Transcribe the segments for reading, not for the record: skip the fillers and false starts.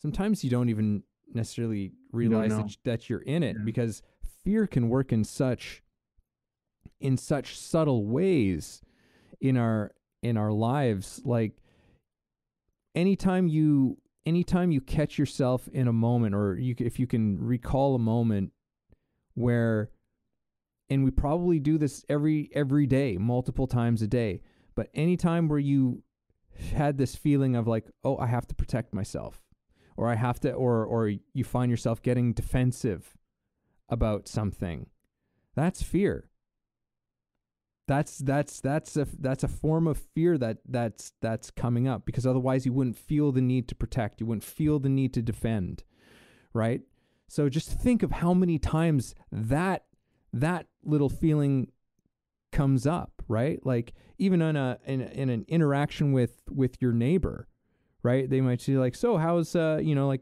sometimes you don't even necessarily realize that you're in it, because fear can work in such subtle ways in our lives. Like anytime you catch yourself in a moment, or if you can recall a moment where, and we probably do this every day, multiple times a day, but anytime where you had this feeling of like, oh, I have to protect myself, or I have to, or you find yourself getting defensive about something, that's fear. That's a form of fear that's coming up, because otherwise you wouldn't feel the need to protect, you wouldn't feel the need to defend, right? So just think of how many times that little feeling comes up, right? Like even in an interaction with your neighbor, right? They might say like, so how's like,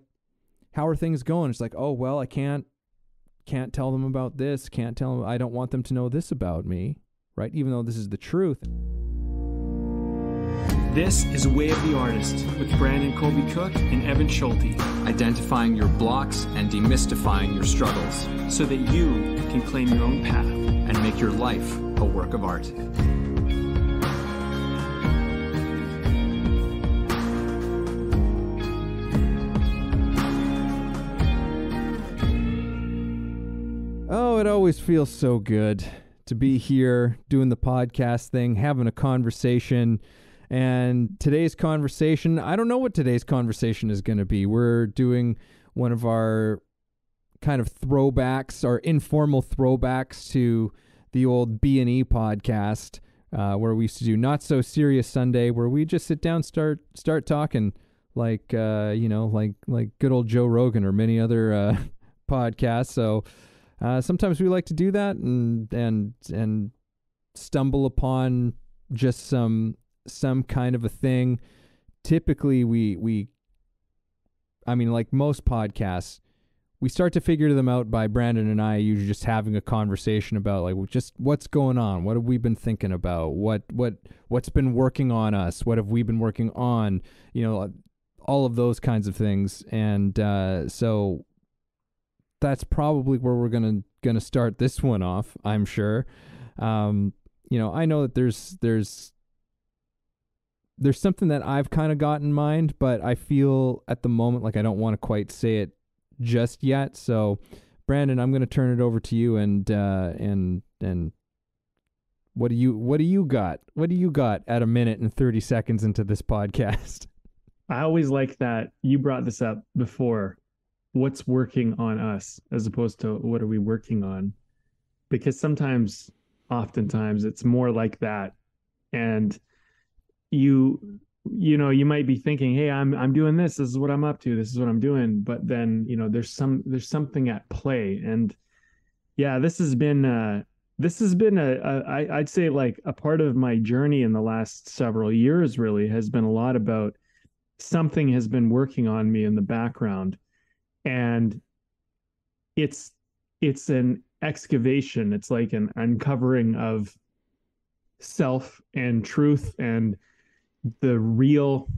how are things going? It's like, oh well, I can't tell them about this, can't tell them, I don't want them to know this about me, right? Even though this is the truth. This is Way of the Artist with Brandon Colby Cook and Evan Schulte. Identifying your blocks and demystifying your struggles, so that you can claim your own path and make your life a work of art. Oh, it always feels so good to be here doing the podcast thing, having a conversation. And today's conversation, I don't know what today's conversation is going to be. We're doing one of our kind of throwbacks, our informal throwbacks to the old B&E podcast, where we used to do Not So Serious Sunday, where we just sit down, start talking like, like good old Joe Rogan or many other podcasts. So sometimes we like to do that and stumble upon just some kind of a thing. Typically we like most podcasts, we start to figure them out by Brandon and I usually just having a conversation about like just what's going on, what have we been thinking about, what's been working on us, what have we been working on, all of those kinds of things. And so that's probably where we're gonna start this one off, I'm sure. I know that there's something that I've kind of got in mind, but I feel at the moment like I don't want to quite say it just yet. So, Brandon, I'm going to turn it over to you, and what do you got? What do you got at 1 minute and 30 seconds into this podcast? I always like that you brought this up before. What's working on us as opposed to what are we working on? Because oftentimes it's more like that. And you might be thinking, hey, I'm doing this is what I'm up to, this is what I'm doing, but then there's something at play. And yeah, this has been I'd say like a part of my journey in the last several years. Really has been a lot about something has been working on me in the background, and it's an excavation, it's like an uncovering of self and truth and the real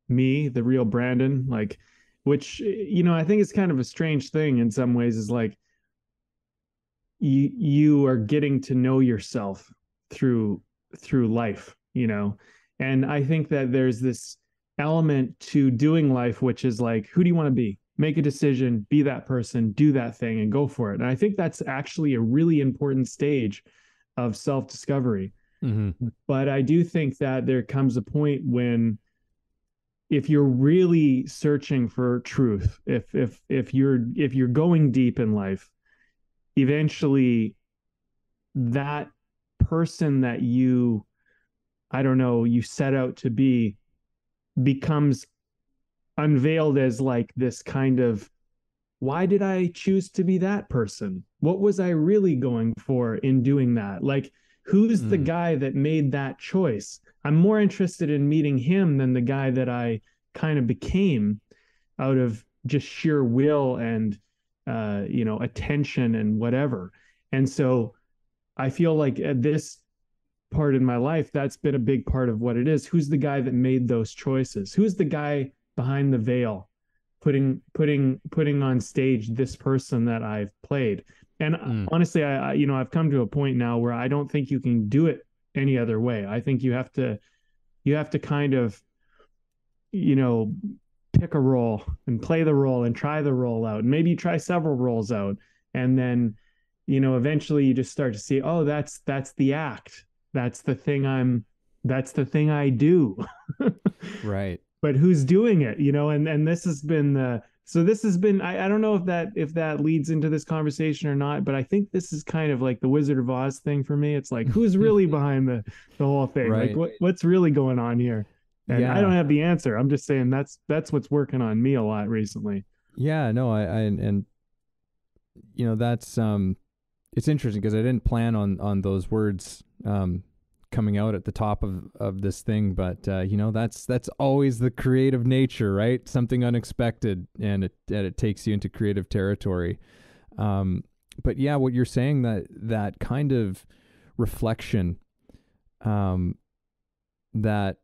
me, the real Brandon, like, which, I think is kind of a strange thing in some ways, is like you are getting to know yourself through life, and I think that there's this element to doing life, which is like, who do you want to be? Make a decision, be that person, do that thing, and go for it. And I think that's actually a really important stage of self-discovery. Mm-hmm. But I do think that there comes a point when, if you're really searching for truth, if you're going deep in life, eventually that person that you set out to be becomes unveiled as like this kind of, why did I choose to be that person? What was I really going for in doing that? Like, who's the guy that made that choice? I'm more interested in meeting him than the guy that I kind of became out of just sheer will and, attention and whatever. And so I feel like at this part in my life, that's been a big part of what it is. Who's the guy that made those choices? Who's the guy behind the veil putting on stage this person that I've played. And honestly, I've come to a point now where I don't think you can do it any other way. I think you have to kind of, pick a role and play the role and try the role out. And maybe you try several roles out. And then, eventually you just start to see, oh, that's the act. That's the thing I do. Right. But who's doing it? And this has been I don't know if that leads into this conversation or not, but I think this is kind of like the Wizard of Oz thing for me. It's like, who's really behind the whole thing? Right. Like what's really going on here? And Yeah. I don't have the answer. I'm just saying that's what's working on me a lot recently. Yeah, no, that's it's interesting because I didn't plan on those words coming out at the top of this thing, but that's always the creative nature, right? Something unexpected, and it takes you into creative territory. But yeah, what you're saying, that kind of reflection that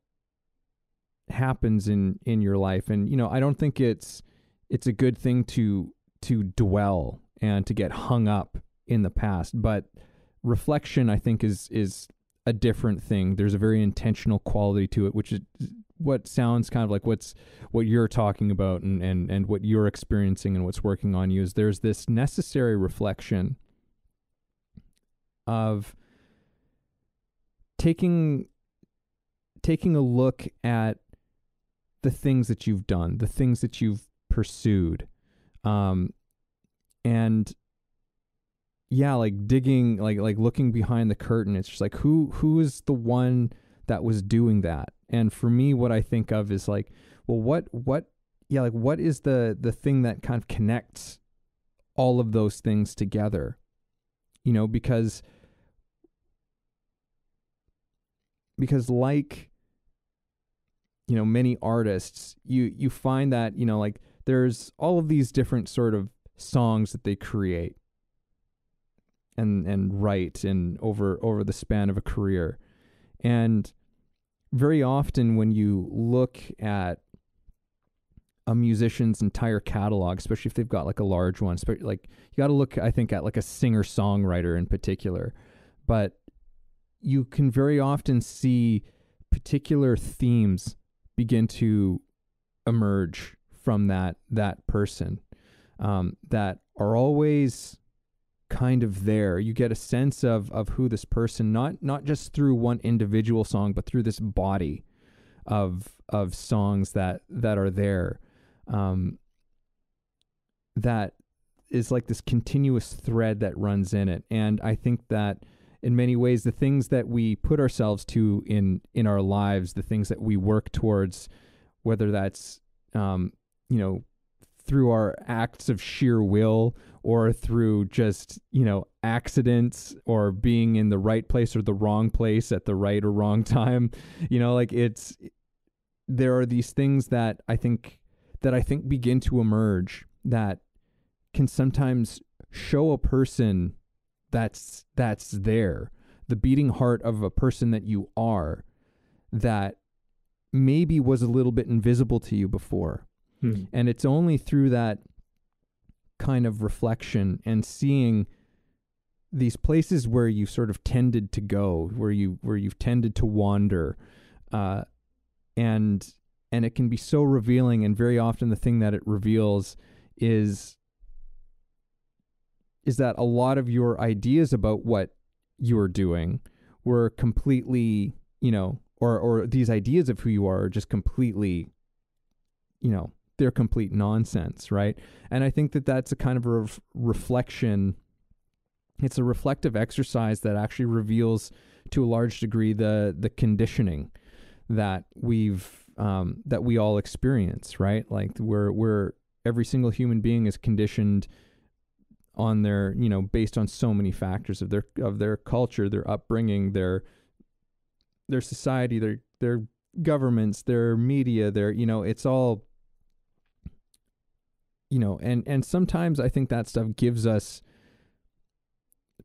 happens in your life, and I don't think it's a good thing to dwell and to get hung up in the past, but reflection, I think, is a different thing. There's a very intentional quality to it, which is what sounds kind of like what you're talking about and what you're experiencing and what's working on you. Is there's this necessary reflection of taking a look at the things that you've done, the things that you've pursued, and yeah, like digging, like looking behind the curtain. It's just like, who is the one that was doing that? And for me, what I think of is like, well, what is the thing that kind of connects all of those things together? Because like, many artists, you find that, like there's all of these different sort of songs that they create and write and over the span of a career. And very often when you look at a musician's entire catalog, especially if they've got like a large one, like you got to look, I think, at like a singer-songwriter in particular, but you can very often see particular themes begin to emerge from that person that are always kind of there. You get a sense of who this person, not just through one individual song, but through this body of songs that are there, that is like this continuous thread that runs in it. And I think that in many ways, the things that we put ourselves to in our lives, the things that we work towards, whether that's through our acts of sheer will or through just, accidents or being in the right place or the wrong place at the right or wrong time, there are these things that I think begin to emerge that can sometimes show a person that's there, the beating heart of a person that you are, that maybe was a little bit invisible to you before. And it's only through that kind of reflection and seeing these places where you sort of tended to go, where you've tended to wander, and it can be so revealing. And very often the thing that it reveals is that a lot of your ideas about what you're doing were completely, or these ideas of who you are just completely, they're complete nonsense, right? And I think that that's a kind of a reflection. It's a reflective exercise that actually reveals to a large degree the conditioning that we all experience, right? Like we're every single human being is conditioned on their, based on so many factors of their culture, their upbringing, their society, their governments, their media, it's all, and sometimes I think that stuff gives us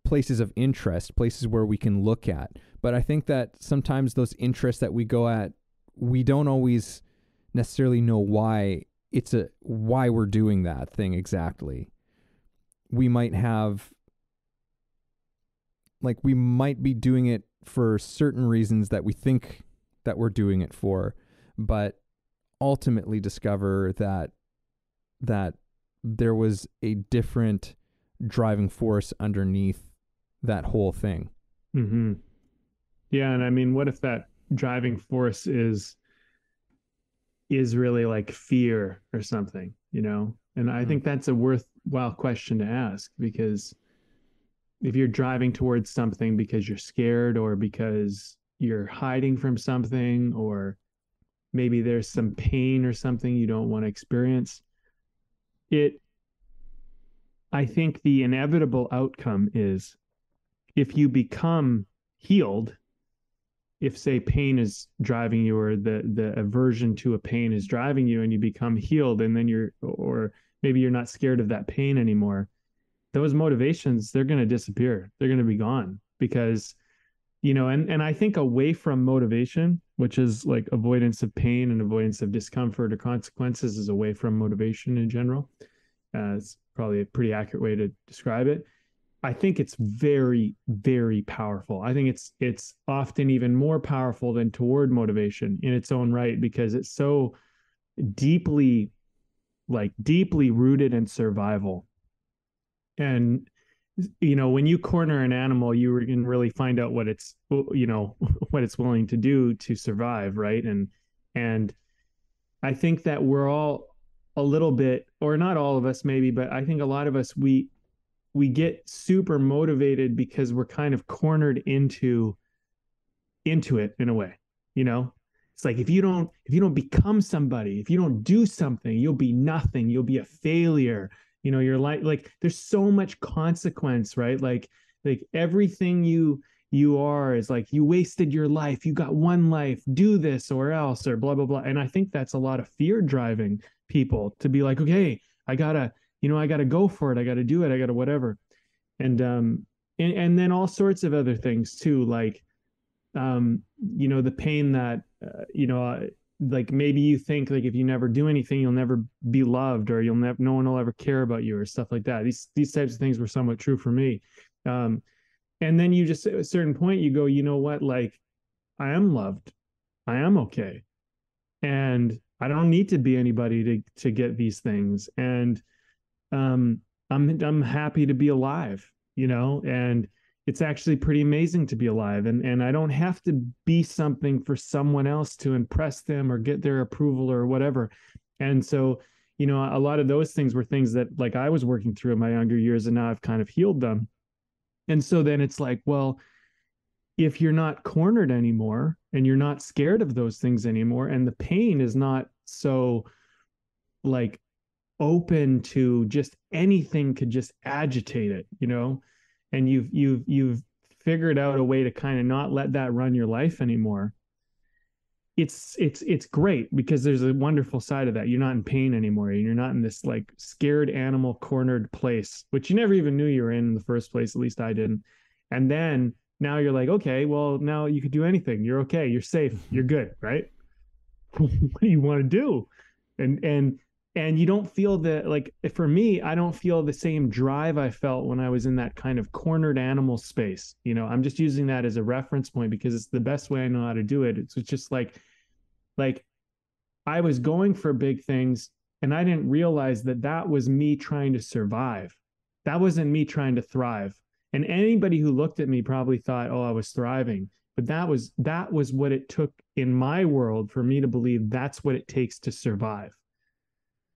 places of interest, places where we can look at. But I think that sometimes those interests that we go at, we don't always necessarily know why it's a why we're doing that thing exactly. We might have, like, we might be doing it for certain reasons that we think that we're doing it for, but ultimately discover that there was a different driving force underneath that whole thing. Mm-hmm. Yeah. And I mean, what if that driving force is really like fear or something, you know? And I think that's a worthwhile question to ask, because if you're driving towards something because you're scared, or because you're hiding from something, or maybe there's some pain or something you don't want to experience, I think the inevitable outcome is, if you become healed, if say pain is driving you, or the aversion to a pain is driving you, and you become healed, and then or maybe you're not scared of that pain anymore, those motivations, they're going to disappear. They're going to be gone, because, and I think away from motivation, which is like avoidance of pain and avoidance of discomfort or consequences, is away from motivation in general. It's probably a pretty accurate way to describe it. I think it's very, very powerful. I think it's often even more powerful than toward motivation in its own right, because it's so deeply rooted in survival. And when you corner an animal, you can really find out what it's what it's willing to do to survive, right? And I think that we're all a little bit, or not all of us maybe, but I think a lot of us, we get super motivated because we're kind of cornered into it in a way. It's like, if you don't become somebody, if you don't do something, you'll be nothing, you'll be a failure. You're like there's so much consequence, right? Like everything you are is like, you wasted your life, you got one life, do this or else, or blah blah blah. And I think that's a lot of fear driving people to be like, okay, I gotta go for it, I gotta do it, I gotta whatever. And then all sorts of other things too, like the pain that like maybe you think, like, if you never do anything, you'll never be loved, or no one will ever care about you, or stuff like that. These types of things were somewhat true for me. And then you just, at a certain point, you go, you know what, like, I am loved, I am okay, and I don't need to be anybody to get these things. And I'm happy to be alive, and it's actually pretty amazing to be alive. And I don't have to be something for someone else to impress them or get their approval or whatever. And so, a lot of those things were things that, like, I was working through in my younger years, and now I've kind of healed them. And so then it's like, well, if you're not cornered anymore, and you're not scared of those things anymore, and the pain is not so, like, open to just anything could just agitate it, and you've figured out a way to kind of not let that run your life anymore. It's great, because there's a wonderful side of that. You're not in pain anymore, and you're not in this like scared animal cornered place, which you never even knew you were in the first place. At least I didn't. And then now you're like, okay, well, now you could do anything. You're okay. You're safe. You're good, right? What do you want to do? And you don't feel like, for me, I don't feel the same drive I felt when I was in that kind of cornered animal space. I'm just using that as a reference point because it's the best way I know how to do it. It's just like I was going for big things, and I didn't realize that was me trying to survive. That wasn't me trying to thrive. And anybody who looked at me probably thought, oh, I was thriving. But that was what it took in my world for me to believe that's what it takes to survive.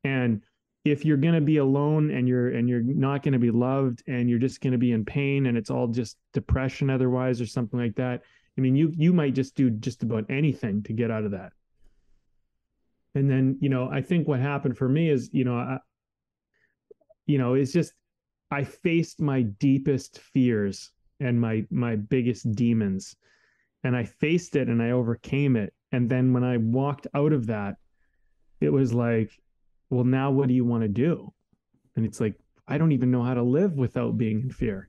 And if you're going to be alone, and you're not going to be loved, and you're just going to be in pain, and it's all just depression otherwise, or something like that, I mean, you might just do just about anything to get out of that. And then, I think what happened for me is, it's just, I faced my deepest fears and my biggest demons, and I faced it, and I overcame it. And then when I walked out of that, it was like, well, now what do you want to do? And it's like, I don't even know how to live without being in fear.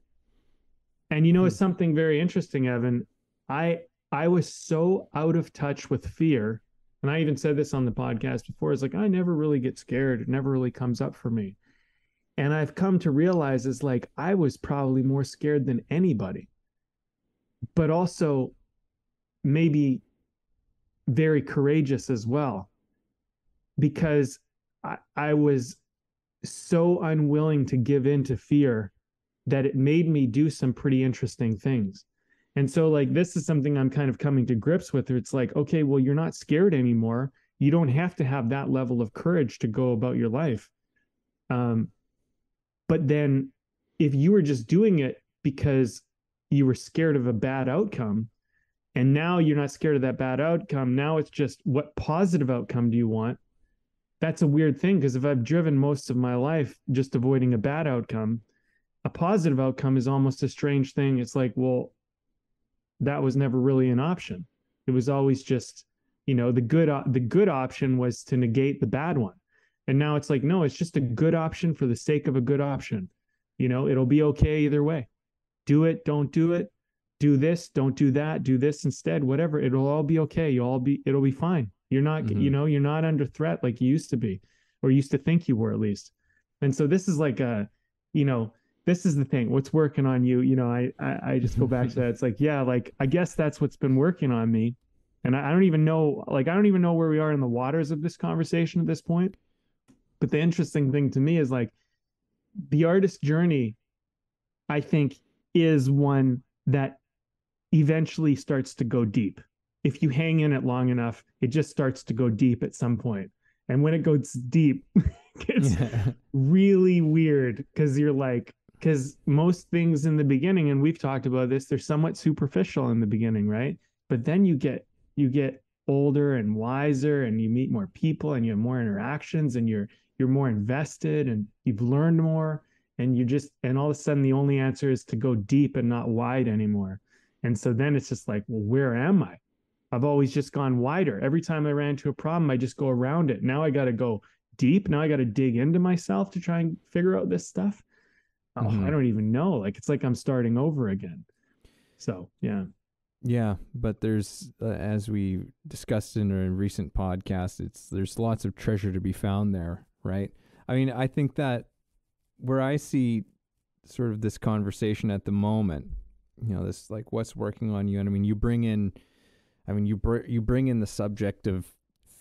And it's something very interesting, Evan. I was so out of touch with fear And I even said this on the podcast before. It's like, I never really get scared. It never really comes up for me. And I've come to realize is like, I was probably more scared than anybody, but also maybe very courageous as well, because I was so unwilling to give in to fear that it made me do some pretty interesting things. And so, like, this is something I'm kind of coming to grips with. It's like, okay, well, you're not scared anymore. You don't have to have that level of courage to go about your life. But then if you were just doing it because you were scared of a bad outcome, and now you're not scared of that bad outcome, now it's just, what positive outcome do you want? That's a weird thing, because if I've driven most of my life just avoiding a bad outcome, a positive outcome is almost a strange thing. It's like, well, that was never really an option. It was always just, the good option was to negate the bad one. And now it's like, no, it's just a good option for the sake of a good option. It'll be okay either way. Do it, don't do it. Do this, don't do that. Do this instead, whatever. It'll all be okay. It'll be fine. You're not, you're not under threat like you used to be, or used to think you were, at least. And so this is like this is the thing. What's working on you? I just go back to that. It's like, yeah, like, I guess that's what's been working on me. And I don't even know, where we are in the waters of this conversation at this point. But the interesting thing to me is, like, the artist journey, I think, is one that eventually starts to go deep. If you hang in it long enough, it just starts to go deep at some point. And when it goes deep, it's really weird, because most things in the beginning, and we've talked about this, they're somewhat superficial in the beginning, right? But then you get older and wiser, and you meet more people, and you have more interactions, and you're more invested, and you've learned more, and all of a sudden the only answer is to go deep and not wide anymore. And so then it's just like, well, where am I? I've always just gone wider. Every time I ran into a problem, I just go around it. Now I got to go deep. Now I got to dig into myself to try and figure out this stuff. Oh, I don't even know. Like, it's like I'm starting over again. So, yeah. Yeah, but there's, as we discussed in a recent podcast, there's lots of treasure to be found there, right? I mean, I think that where I see sort of this conversation at the moment, this, like, what's working on you, and I mean, you bring in the subject of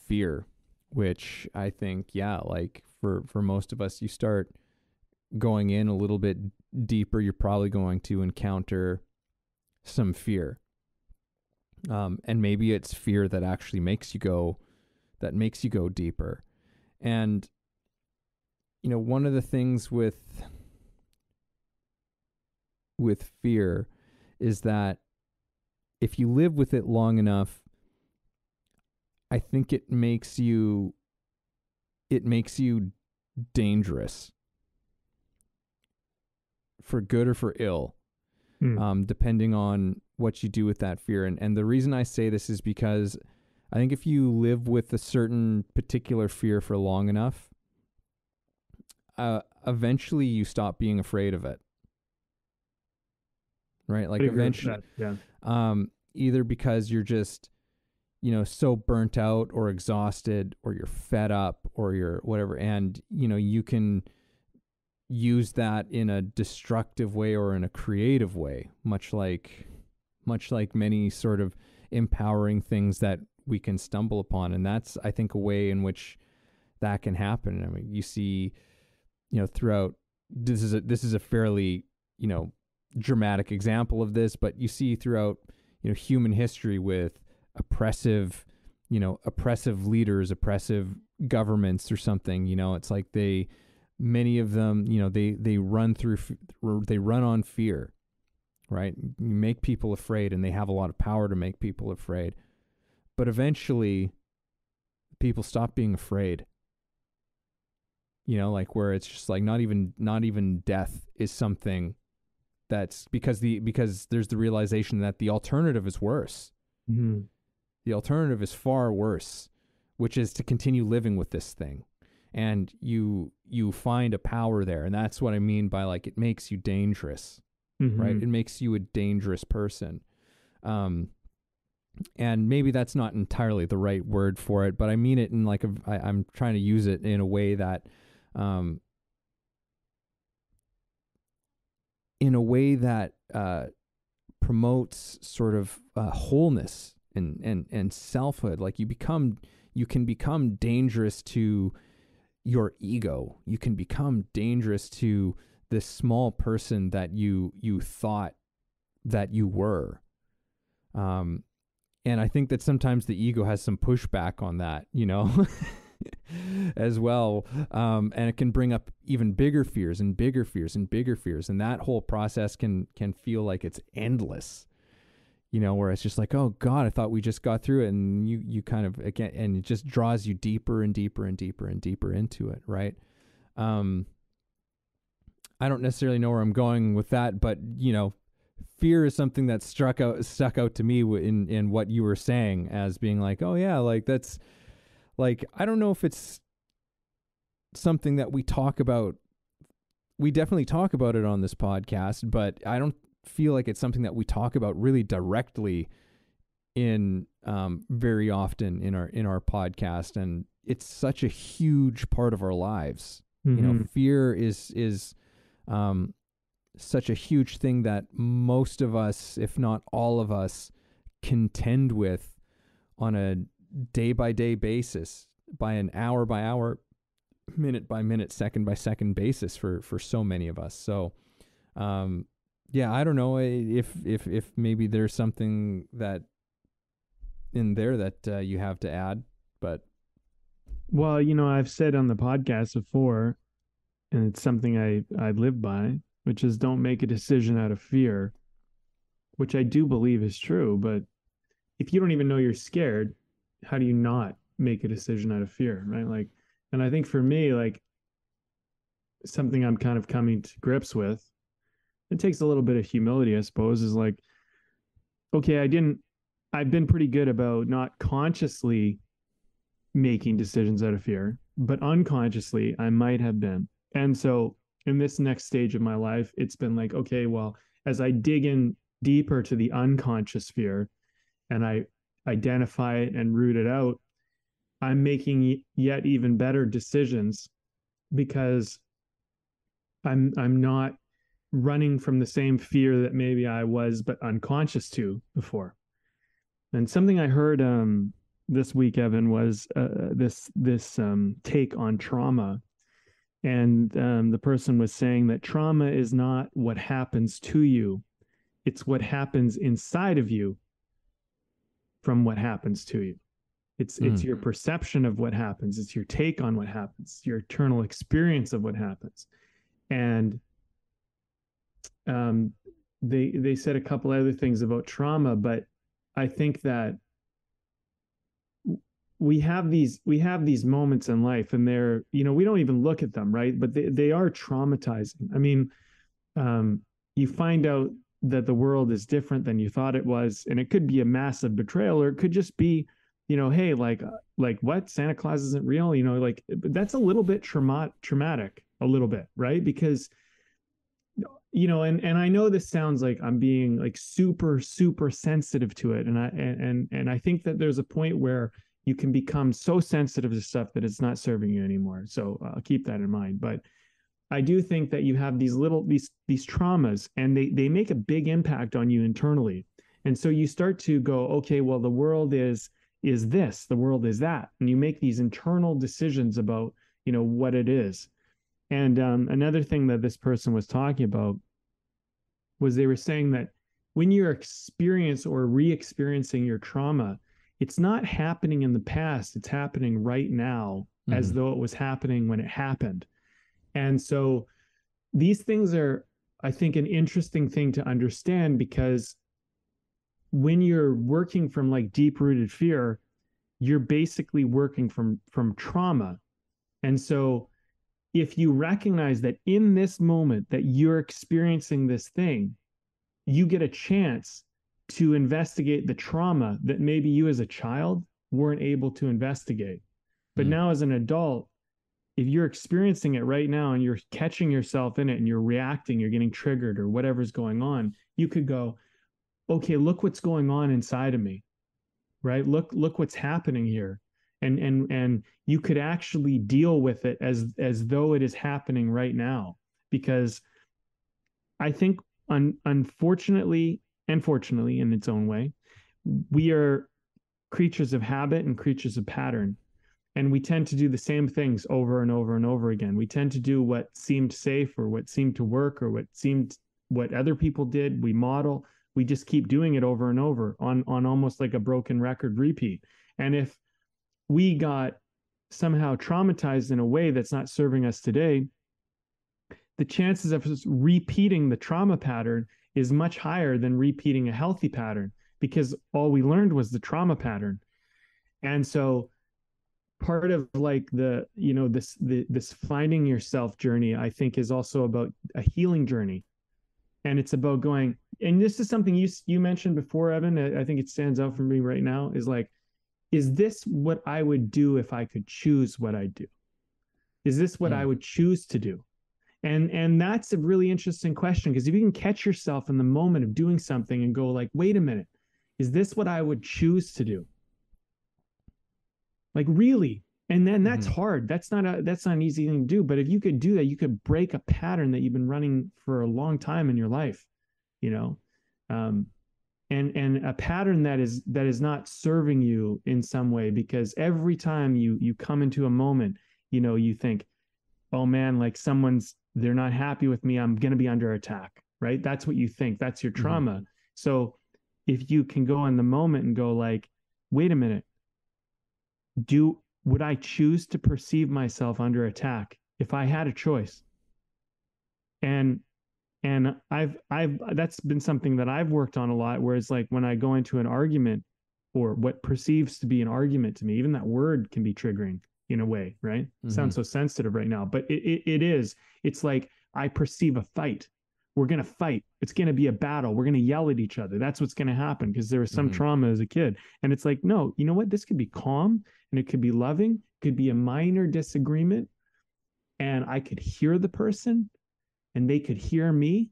fear, which I think, yeah, like, for most of us, you start going in a little bit deeper, you're probably going to encounter some fear. And maybe it's fear that actually makes you go deeper. And, one of the things with fear is that if you live with it long enough, I think it makes you dangerous, for good or for ill, depending on what you do with that fear. And the reason I say this is because I think if you live with a certain particular fear for long enough, eventually you stop being afraid of it. Right? Like, eventually, yeah. Either because you're just, so burnt out or exhausted, or you're fed up, or you're whatever. And, you can use that in a destructive way or in a creative way, much like many sort of empowering things that we can stumble upon. And that's, I think, a way in which that can happen. I mean, you see, throughout, this is a fairly, dramatic example of this, but you see throughout, human history with oppressive leaders, oppressive governments or something, it's like many of them, they run on fear, right? You make people afraid, and they have a lot of power to make people afraid. But eventually people stop being afraid. Like, where it's just like not even death is something that's because there's the realization that the alternative is worse. Mm-hmm. The alternative is far worse, which is to continue living with this thing. And you find a power there. And that's what I mean by, like, it makes you dangerous, right? It makes you a dangerous person. and maybe that's not entirely the right word for it, but I mean it in like I'm trying to use it in a way that, in a way that promotes sort of wholeness and selfhood. Like you can become dangerous to your ego. You can become dangerous to this small person that you thought that you were. And I think that sometimes the ego has some pushback on that, as well. And it can bring up even bigger fears and bigger fears and bigger fears. And that whole process can feel like it's endless, where it's just like, oh God, I thought we just got through it. And you kind of, again, and it just draws you deeper and deeper and deeper and deeper into it. Right. I don't necessarily know where I'm going with that, but fear is something that stuck out to me in what you were saying as being like, oh yeah, like that's like, I don't know if it's something that we talk about. We definitely talk about it on this podcast, but I don't feel like it's something that we talk about really directly in very often in our podcast. And it's such a huge part of our lives. Mm-hmm. Fear is such a huge thing that most of us, if not all of us, contend with on a day-by-day basis, by an hour-by-hour, minute-by-minute, second-by-second basis for so many of us. So, yeah, I don't know if maybe there's something that in there that you have to add, but. Well, I've said on the podcast before, and it's something I live by, which is don't make a decision out of fear, which I do believe is true. But if you don't even know you're scared, how do you not make a decision out of fear, right? Like, and I think for me, like, something I'm kind of coming to grips with, it takes a little bit of humility, I suppose, is like, okay, I've been pretty good about not consciously making decisions out of fear, but unconsciously I might have been. And so in this next stage of my life, it's been like, okay, well, as I dig in deeper to the unconscious fear and I identify it and root it out, I'm making yet even better decisions because I'm not running from the same fear that maybe I was but unconscious to before. And something I heard this week, Evan, was this take on trauma. And the person was saying that trauma is not what happens to you. It's what happens inside of you from what happens to you. It's your perception of what happens. It's your take on what happens, your internal experience of what happens. And they said a couple other things about trauma, but I think that we have these moments in life, and they're, we don't even look at them, right? But they are traumatizing. I mean, you find out that the world is different than you thought it was, and it could be a massive betrayal, or it could just be, hey, like what? Santa Claus isn't real, like that's a little bit traumatic, a little bit, right? Because and I know this sounds like I'm being like super, super sensitive to it. And I think that there's a point where you can become so sensitive to stuff that it's not serving you anymore. So I'll keep that in mind. But I do think that you have these traumas, and they make a big impact on you internally. And so you start to go, okay, well, the world is this, the world is that. And you make these internal decisions about, what it is. And another thing that this person was talking about was they were saying that when you're re-experiencing your trauma, it's not happening in the past, it's happening right now, as though it was happening when it happened. And so these things are, I think, an interesting thing to understand, because when you're working from like deep-rooted fear, you're basically working from trauma. And so if you recognize that in this moment that you're experiencing this thing, you get a chance to investigate the trauma that maybe you as a child weren't able to investigate. But now as an adult, if you're experiencing it right now and you're catching yourself in it and you're reacting, you're getting triggered or whatever's going on, you could go, okay, look what's going on inside of me. right? Look what's happening here. And you could actually deal with it as though it is happening right now. Because I think unfortunately and fortunately in its own way, we are creatures of habit and creatures of pattern. And we tend to do the same things over and over and over again. We tend to do what seemed safe or what seemed to work or what other people did. We model. We just keep doing it over and over on almost like a broken record repeat. And if we got somehow traumatized in a way that's not serving us today, the chances of us repeating the trauma pattern is much higher than repeating a healthy pattern, because all we learned was the trauma pattern. And so part of like this finding yourself journey, I think, is also about a healing journey. And it's about going, and this is something you mentioned before, Evan, I think it stands out for me right now, is like, is this what I would do if I could choose what I do? Is this what I would choose to do? And that's a really interesting question, because if you can catch yourself in the moment of doing something and go like, wait a minute, is this what I would choose to do? Like, really? And then that's hard. That's not an easy thing to do. But if you could do that, you could break a pattern that you've been running for a long time in your life, you know, and a pattern that is not serving you in some way, because every time you come into a moment, you know, you think, oh man, like they're not happy with me, I'm going to be under attack, right? That's what you think. That's your trauma. So if you can go in the moment and go like, wait a minute, would I choose to perceive myself under attack if I had a choice? And I've that's been something that I've worked on a lot, where it's like when I go into an argument, or what perceives to be an argument to me, even that word can be triggering in a way, right? Sounds so sensitive right now, but it is. It's like I perceive a fight. We're going to fight. It's going to be a battle. We're going to yell at each other. That's what's going to happen, because there was some trauma as a kid. And it's like, no, you know what? This could be calm, and it could be loving, it could be a minor disagreement. And I could hear the person and they could hear me.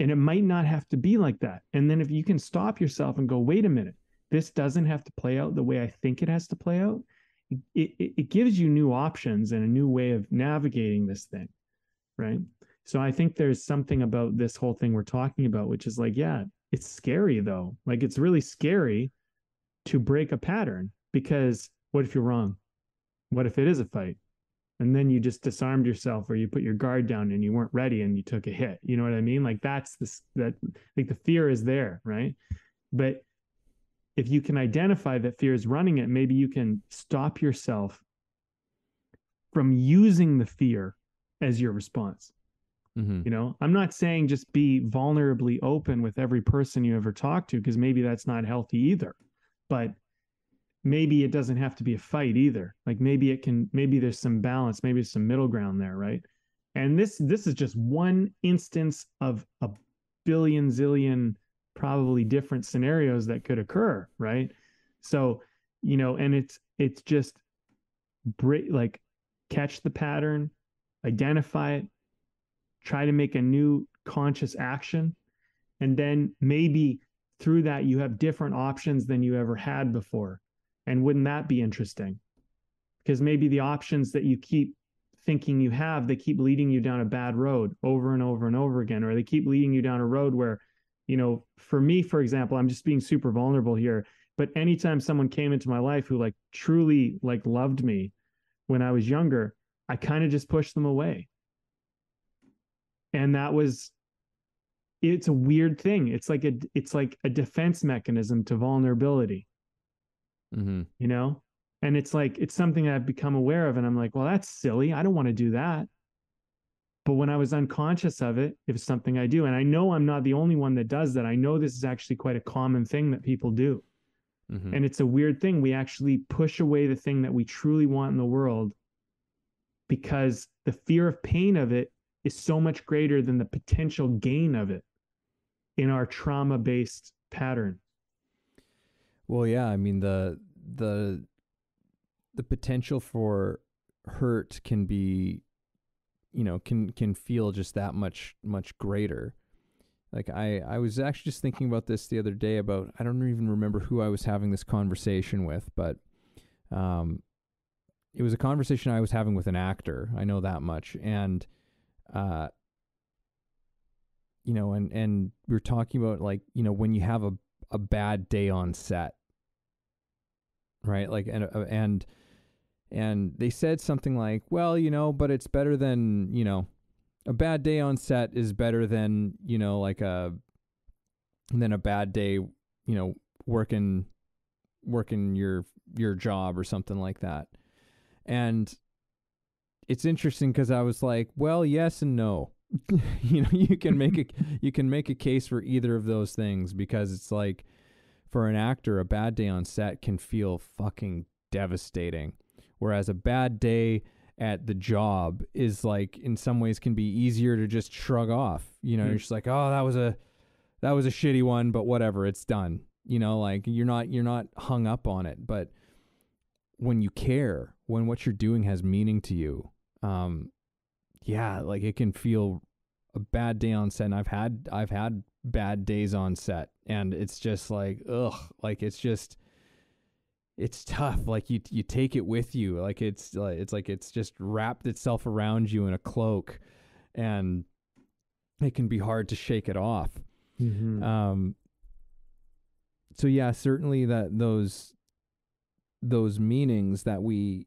And it might not have to be like that. And then if you can stop yourself and go, wait a minute, this doesn't have to play out the way I think it has to play out. It gives you new options and a new way of navigating this thing, right? So I think there's something about this whole thing we're talking about, which is like, yeah, it's scary though. Like, it's really scary to break a pattern, because what if you're wrong? What if it is a fight? And then you just disarmed yourself, or you put your guard down and you weren't ready and you took a hit. You know what I mean? Like, that's that like the fear is there, right? But if you can identify that fear is running it, maybe you can stop yourself from using the fear as your response. You know, I'm not saying just be vulnerably open with every person you ever talk to, because maybe that's not healthy either. But maybe it doesn't have to be a fight either. Like, maybe there's some balance, maybe there's some middle ground there, right? And this is just one instance of a billion zillion probably different scenarios that could occur, right? So, you know, and it's just like, catch the pattern, identify it, try to make a new conscious action, and then maybe through that you have different options than you ever had before. And wouldn't that be interesting? Because maybe the options that you keep thinking you have, they keep leading you down a bad road over and over and over again, or they keep leading you down a road where, you know, for me, for example, I'm just being super vulnerable here, but anytime someone came into my life who like truly like loved me when I was younger, I kind of just pushed them away. And it's a weird thing. It's like a defense mechanism to vulnerability, you know? And it's like, it's something I've become aware of. And I'm like, well, that's silly. I don't want to do that. But when I was unconscious of it, it was something I do. And I know I'm not the only one that does that. I know this is actually quite a common thing that people do. And it's a weird thing. We actually push away the thing that we truly want in the world, because the fear of pain of it is so much greater than the potential gain of it in our trauma-based pattern. Well, yeah, I mean, the potential for hurt can be, you know, can feel just that much greater. Like I was actually just thinking about this the other day about, I don't even remember who I was having this conversation with, but it was a conversation I was having with an actor. I know that much. And, and we were talking about, like, when you have a bad day on set, right? Like, and they said something like, well, but it's better than, a bad day on set is better than, like than a bad day, working your job or something like that. And it's interesting because I was like, well, yes and no. You can make a case for either of those things, because it's like, for an actor, a bad day on set can feel fucking devastating, whereas a bad day at the job is, like, in some ways can be easier to just shrug off. You're just like, oh, that was a shitty one, but whatever, it's done. Like, you're not hung up on it. But when you care, when what you're doing has meaning to you, like, it can feel a bad day on set. And I've had bad days on set, and it's just like, ugh, like, it's tough. Like, you take it with you. Like, it's just wrapped itself around you in a cloak, and it can be hard to shake it off. Mm-hmm. So yeah, certainly that those meanings that we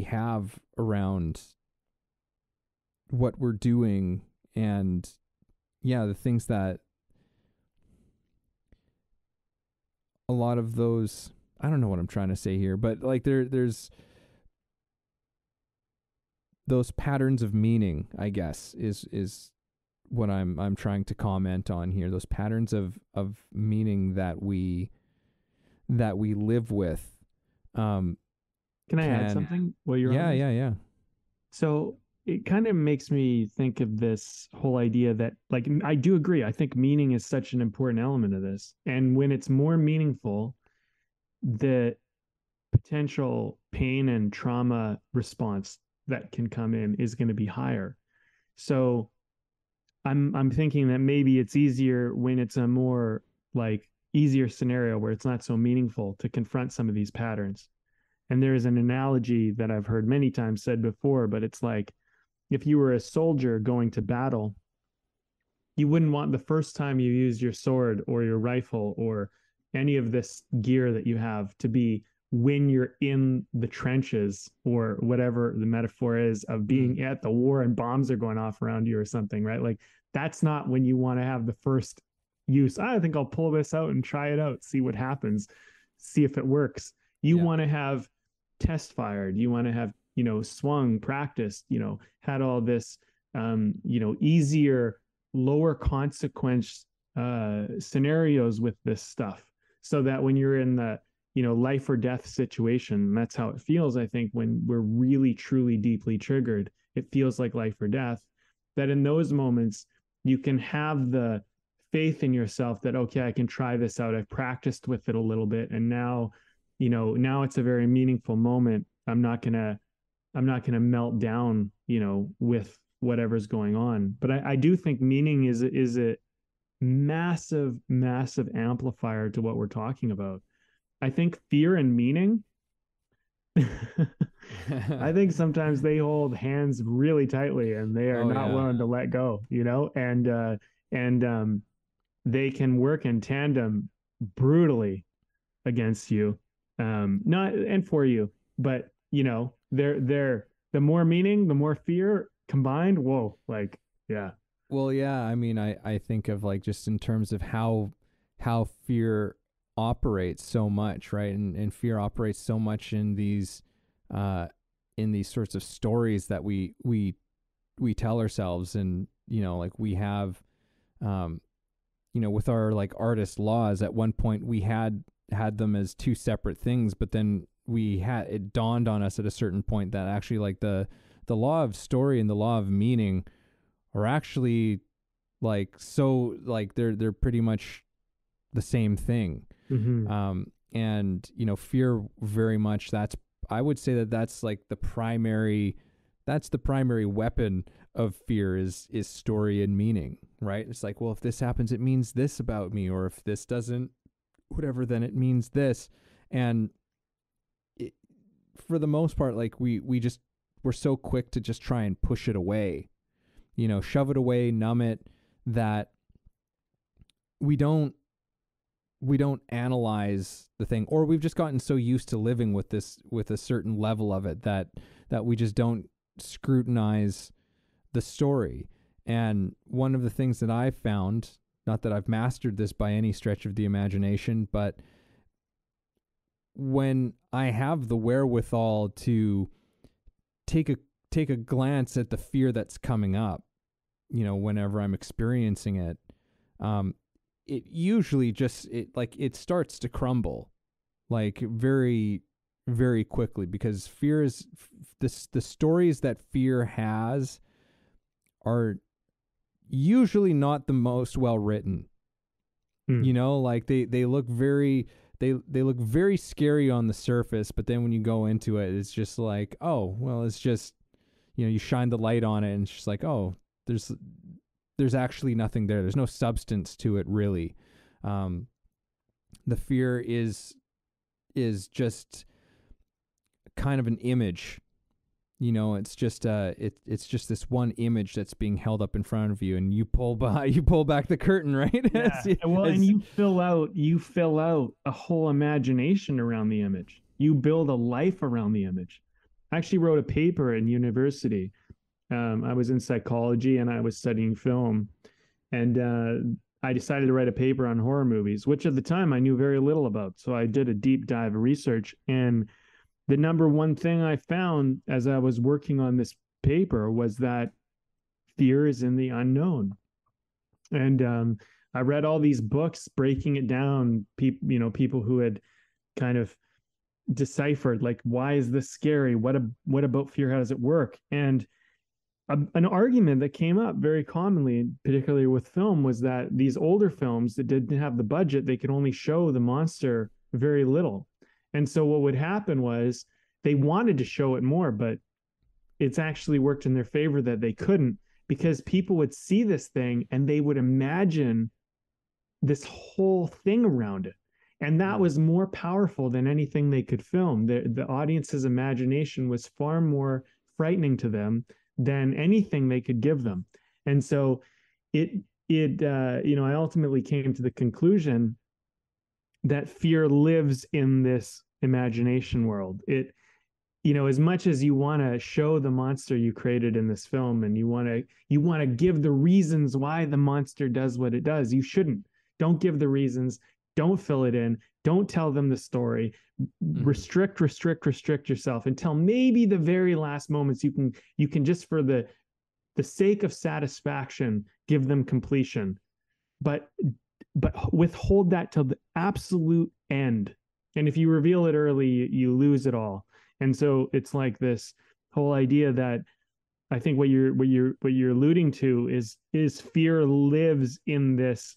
have around what we're doing, and the things that a lot of those, I don't know what I'm trying to say here, but like there's those patterns of meaning, I guess, is what I'm trying to comment on here. Those patterns of meaning that we live with. Can I add something while you're on this? Yeah. So it kind of makes me think of this whole idea that, like, I do agree. I think meaning is such an important element of this. And when it's more meaningful, the potential pain and trauma response that can come in is going to be higher. So I'm thinking that maybe it's easier when it's a more, like, easier scenario where it's not so meaningful to confront some of these patterns. And there is an analogy that I've heard many times said before, but it's like, if you were a soldier going to battle, you wouldn't want the first time you use your sword or your rifle or any of this gear that you have to be when you're in the trenches, or whatever the metaphor is of being at the war and bombs are going off around you or something, right? Like, that's not when you want to have the first use. I think I'll pull this out and try it out, see what happens, see if it works. You want to have test fired. You want to have, swung, practiced, had all this, easier, lower consequence scenarios with this stuff, so that when you're in the, life or death situation, that's how it feels. I think when we're really, truly, deeply triggered, it feels like life or death. That in those moments, you can have the faith in yourself that, okay, I can try this out. I've practiced with it a little bit, and now it's a very meaningful moment. I'm not gonna melt down, with whatever's going on. But I do think meaning is a massive, massive amplifier to what we're talking about. I think fear and meaning, I think sometimes they hold hands really tightly, and they are not willing to let go, and they can work in tandem brutally against you, not and for you, but they're the more meaning, the more fear combined. Whoa, like, yeah. Well, yeah, I mean, I think of, like, just in terms of how fear operates so much, right? And fear operates so much in these sorts of stories that we tell ourselves. And, like, we have, with our, like, artist laws, at one point we had them as two separate things, but then it dawned on us at a certain point that actually, like, the law of story and the law of meaning are actually, like, so, like, they're pretty much the same thing. Mm-hmm. And fear, very much, I would say that's like the primary weapon of fear is story and meaning, right? It's like, well, if this happens, it means this about me, or if this doesn't, whatever, then it means this. And for the most part, like we're so quick to just try and push it away, shove it away, numb it, that we don't analyze the thing, or we've just gotten so used to living with this, with a certain level of it, that we just don't scrutinize the story. And one of the things that I've found, not that I've mastered this by any stretch of the imagination, but when I have the wherewithal to take a glance at the fear that's coming up, whenever I'm experiencing it, it usually just, it starts to crumble, like very, very quickly, because fear is the stories that fear has are usually not the most well written. Like they look very, they look very scary on the surface, but then when you go into it, it's just like, oh, well, it's just, you shine the light on it and it's just like, oh, there's actually nothing there. There's no substance to it, really. The fear is just kind of an image. It's just it's just this one image that's being held up in front of you, and you pull back the curtain, right? Yeah. And you fill out a whole imagination around the image. You build a life around the image. I actually wrote a paper in university. I was in psychology and I was studying film, and I decided to write a paper on horror movies, which at the time I knew very little about. So I did a deep dive of research, and the number one thing I found as I was working on this paper was that fear is in the unknown. And I read all these books breaking it down, people who had kind of deciphered, like, why is this scary? What about fear? How does it work? And an argument that came up very commonly, particularly with film, was that these older films that didn't have the budget, they could only show the monster very little. And so what would happen was they wanted to show it more, but it's actually worked in their favor that they couldn't, because people would see this thing and they would imagine this whole thing around it. And that was more powerful than anything they could film. The audience's imagination was far more frightening to them than anything they could give them. And so I ultimately came to the conclusion that fear lives in this imagination world. As much as you want to show the monster you created in this film, and you want to give the reasons why the monster does what it does, you shouldn't. Don't give the reasons. Don't fill it in. Don't tell them the story. Restrict yourself until maybe the very last moments you can just, for the sake of satisfaction, give them completion. But withhold that till the absolute end. And if you reveal it early, you lose it all. And so it's like this whole idea that I think what you're alluding to is fear lives in this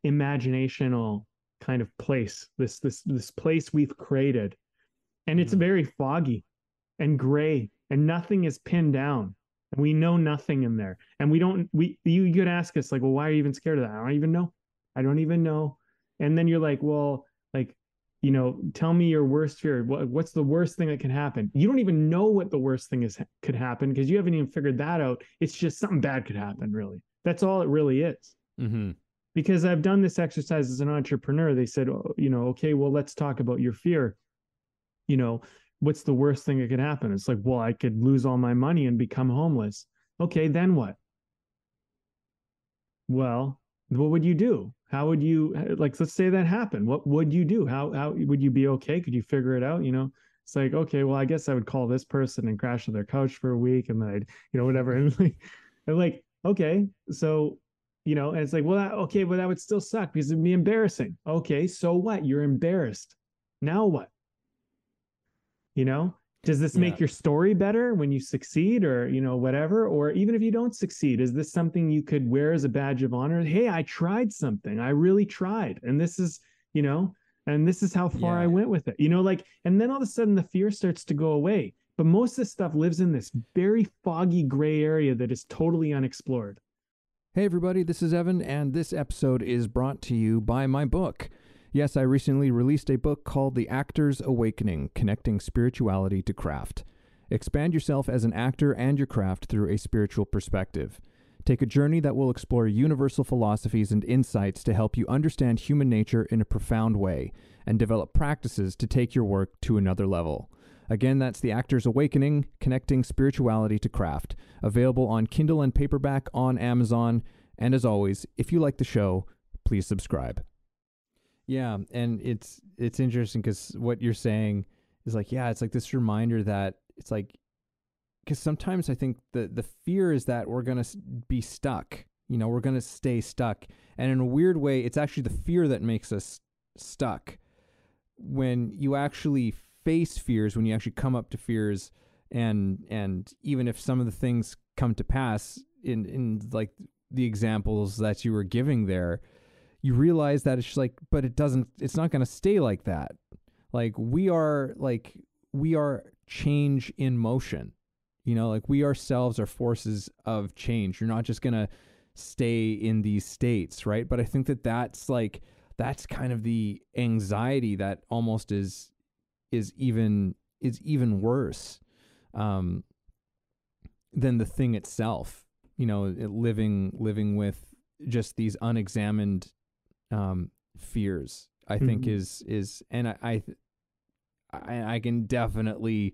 imaginational kind of place, this place we've created, and it's very foggy and gray, and nothing is pinned down, and we know nothing in there, and you could ask us, like, well, why are you even scared of that? I don't even know. And then you're like, well, like, tell me your worst fear. What's the worst thing that can happen? You don't even know what the worst thing could happen, because you haven't even figured that out. It's just something bad could happen, really. That's all it really is. Because I've done this exercise as an entrepreneur. They said, okay, well, let's talk about your fear. What's the worst thing that could happen? It's like, well, I could lose all my money and become homeless. Okay, then what? Well, what would you do? How would you, like, let's say that happened. What would you do? How would you be okay? Could you figure it out? It's like, okay, well, I guess I would call this person and crash on their couch for a week, and then I'd, whatever. And like, okay, so, and it's like, well, that would still suck because it'd be embarrassing. Okay, so what? You're embarrassed. Now what? Does this make your story better when you succeed, or, whatever? Or even if you don't succeed, is this something you could wear as a badge of honor? Hey, I tried something. I really tried. And this is, and this is how far I went with it, and then all of a sudden the fear starts to go away. But most of this stuff lives in this very foggy gray area that is totally unexplored. Hey everybody, this is Evan, and this episode is brought to you by my book. Yes, I recently released a book called The Actor's Awakening, Connecting Spirituality to Craft. Expand yourself as an actor and your craft through a spiritual perspective. Take a journey that will explore universal philosophies and insights to help you understand human nature in a profound way, and develop practices to take your work to another level. Again, that's The Actor's Awakening, Connecting Spirituality to Craft, available on Kindle and paperback on Amazon. And as always, if you like the show, please subscribe. Yeah, and it's interesting because what you're saying is like, yeah, it's like this reminder that it's like, because sometimes I think the fear is that we're going to be stuck. You know, we're going to stay stuck. And in a weird way, it's actually the fear that makes us stuck. When you actually face fears, when you actually come up to fears, and even if some of the things come to pass in like the examples that you were giving there, you realize that it's just like, but it's not going to stay like that. Like we are change in motion, you know, like we ourselves are forces of change. You're not just going to stay in these states. Right. But I think that's kind of the anxiety that almost is even worse than the thing itself. You know, living with just these unexamined fears, I think is, and I can definitely,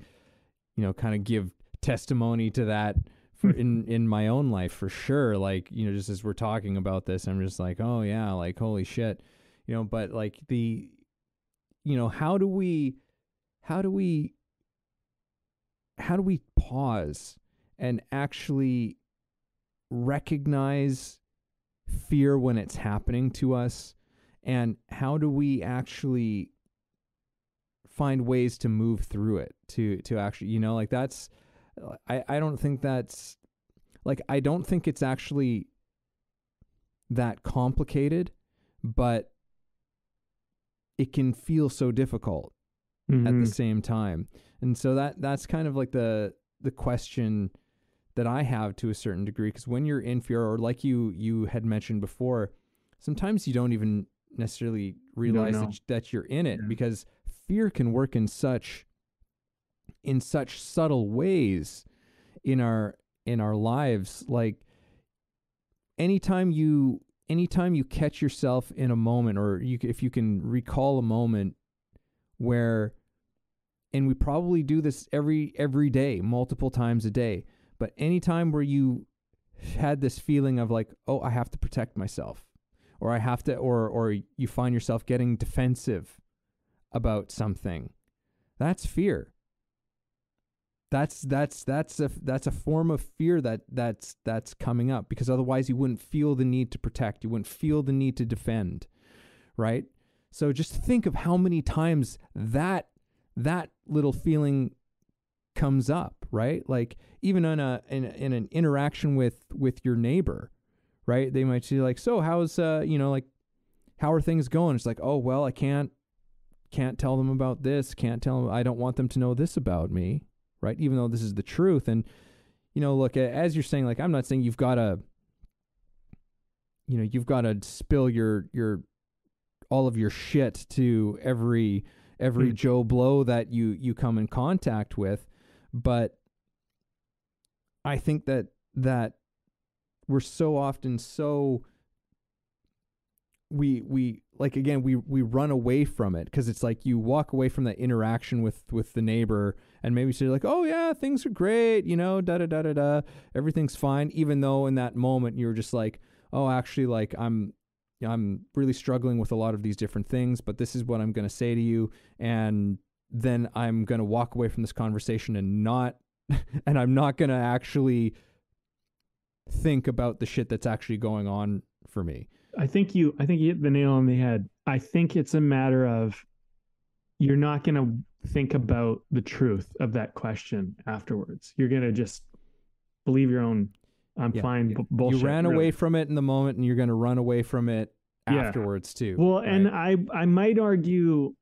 you know, kind of give testimony to that for in my own life for sure. Like, you know, just as we're talking about this, I'm just like, oh yeah, like holy shit, you know. But like how do we pause and actually recognize fear when it's happening to us, and how do we actually find ways to move through it to actually, you know, like that's, I don't think that's like, I don't think it's actually that complicated, but it can feel so difficult at the same time. And so that's kind of like the question that I have to a certain degree, because when you're in fear, or like you had mentioned before, sometimes you don't even necessarily realize that you're in it, because fear can work in such subtle ways in our lives. Like anytime you catch yourself in a moment, or if you can recall a moment where, and we probably do this every day, multiple times a day, but anytime where you had this feeling of like, oh, I have to protect myself, or I have to, or you find yourself getting defensive about something, that's fear. That's a form of fear that's coming up, because otherwise you wouldn't feel the need to protect, you wouldn't feel the need to defend, right? So just think of how many times that little feeling comes up, right? Like even in an interaction with your neighbor, right? They might say like, so how's like, how are things going? It's like, oh well, I can't tell them about this, can't tell them, I don't want them to know this about me, right? Even though this is the truth. And you know, look, as you're saying, like, I'm not saying you've got to spill your all of your shit to every Joe Blow that you come in contact with, but I think that we're so often we like, again, we run away from it, because it's like you walk away from that interaction with the neighbor, and maybe say like, oh yeah, things are great, you know, da da da da da, everything's fine, even though in that moment you're just like, oh, actually, like I'm really struggling with a lot of these different things, but this is what I'm going to say to you, and then I'm going to walk away from this conversation and I'm not going to actually think about the shit that's actually going on for me. I think you hit the nail on the head. I think it's a matter of, you're not going to think about the truth of that question afterwards. You're going to just believe your own fine bullshit. You ran away from it in the moment, and you're going to run away from it afterwards too. Well, right? and I might argue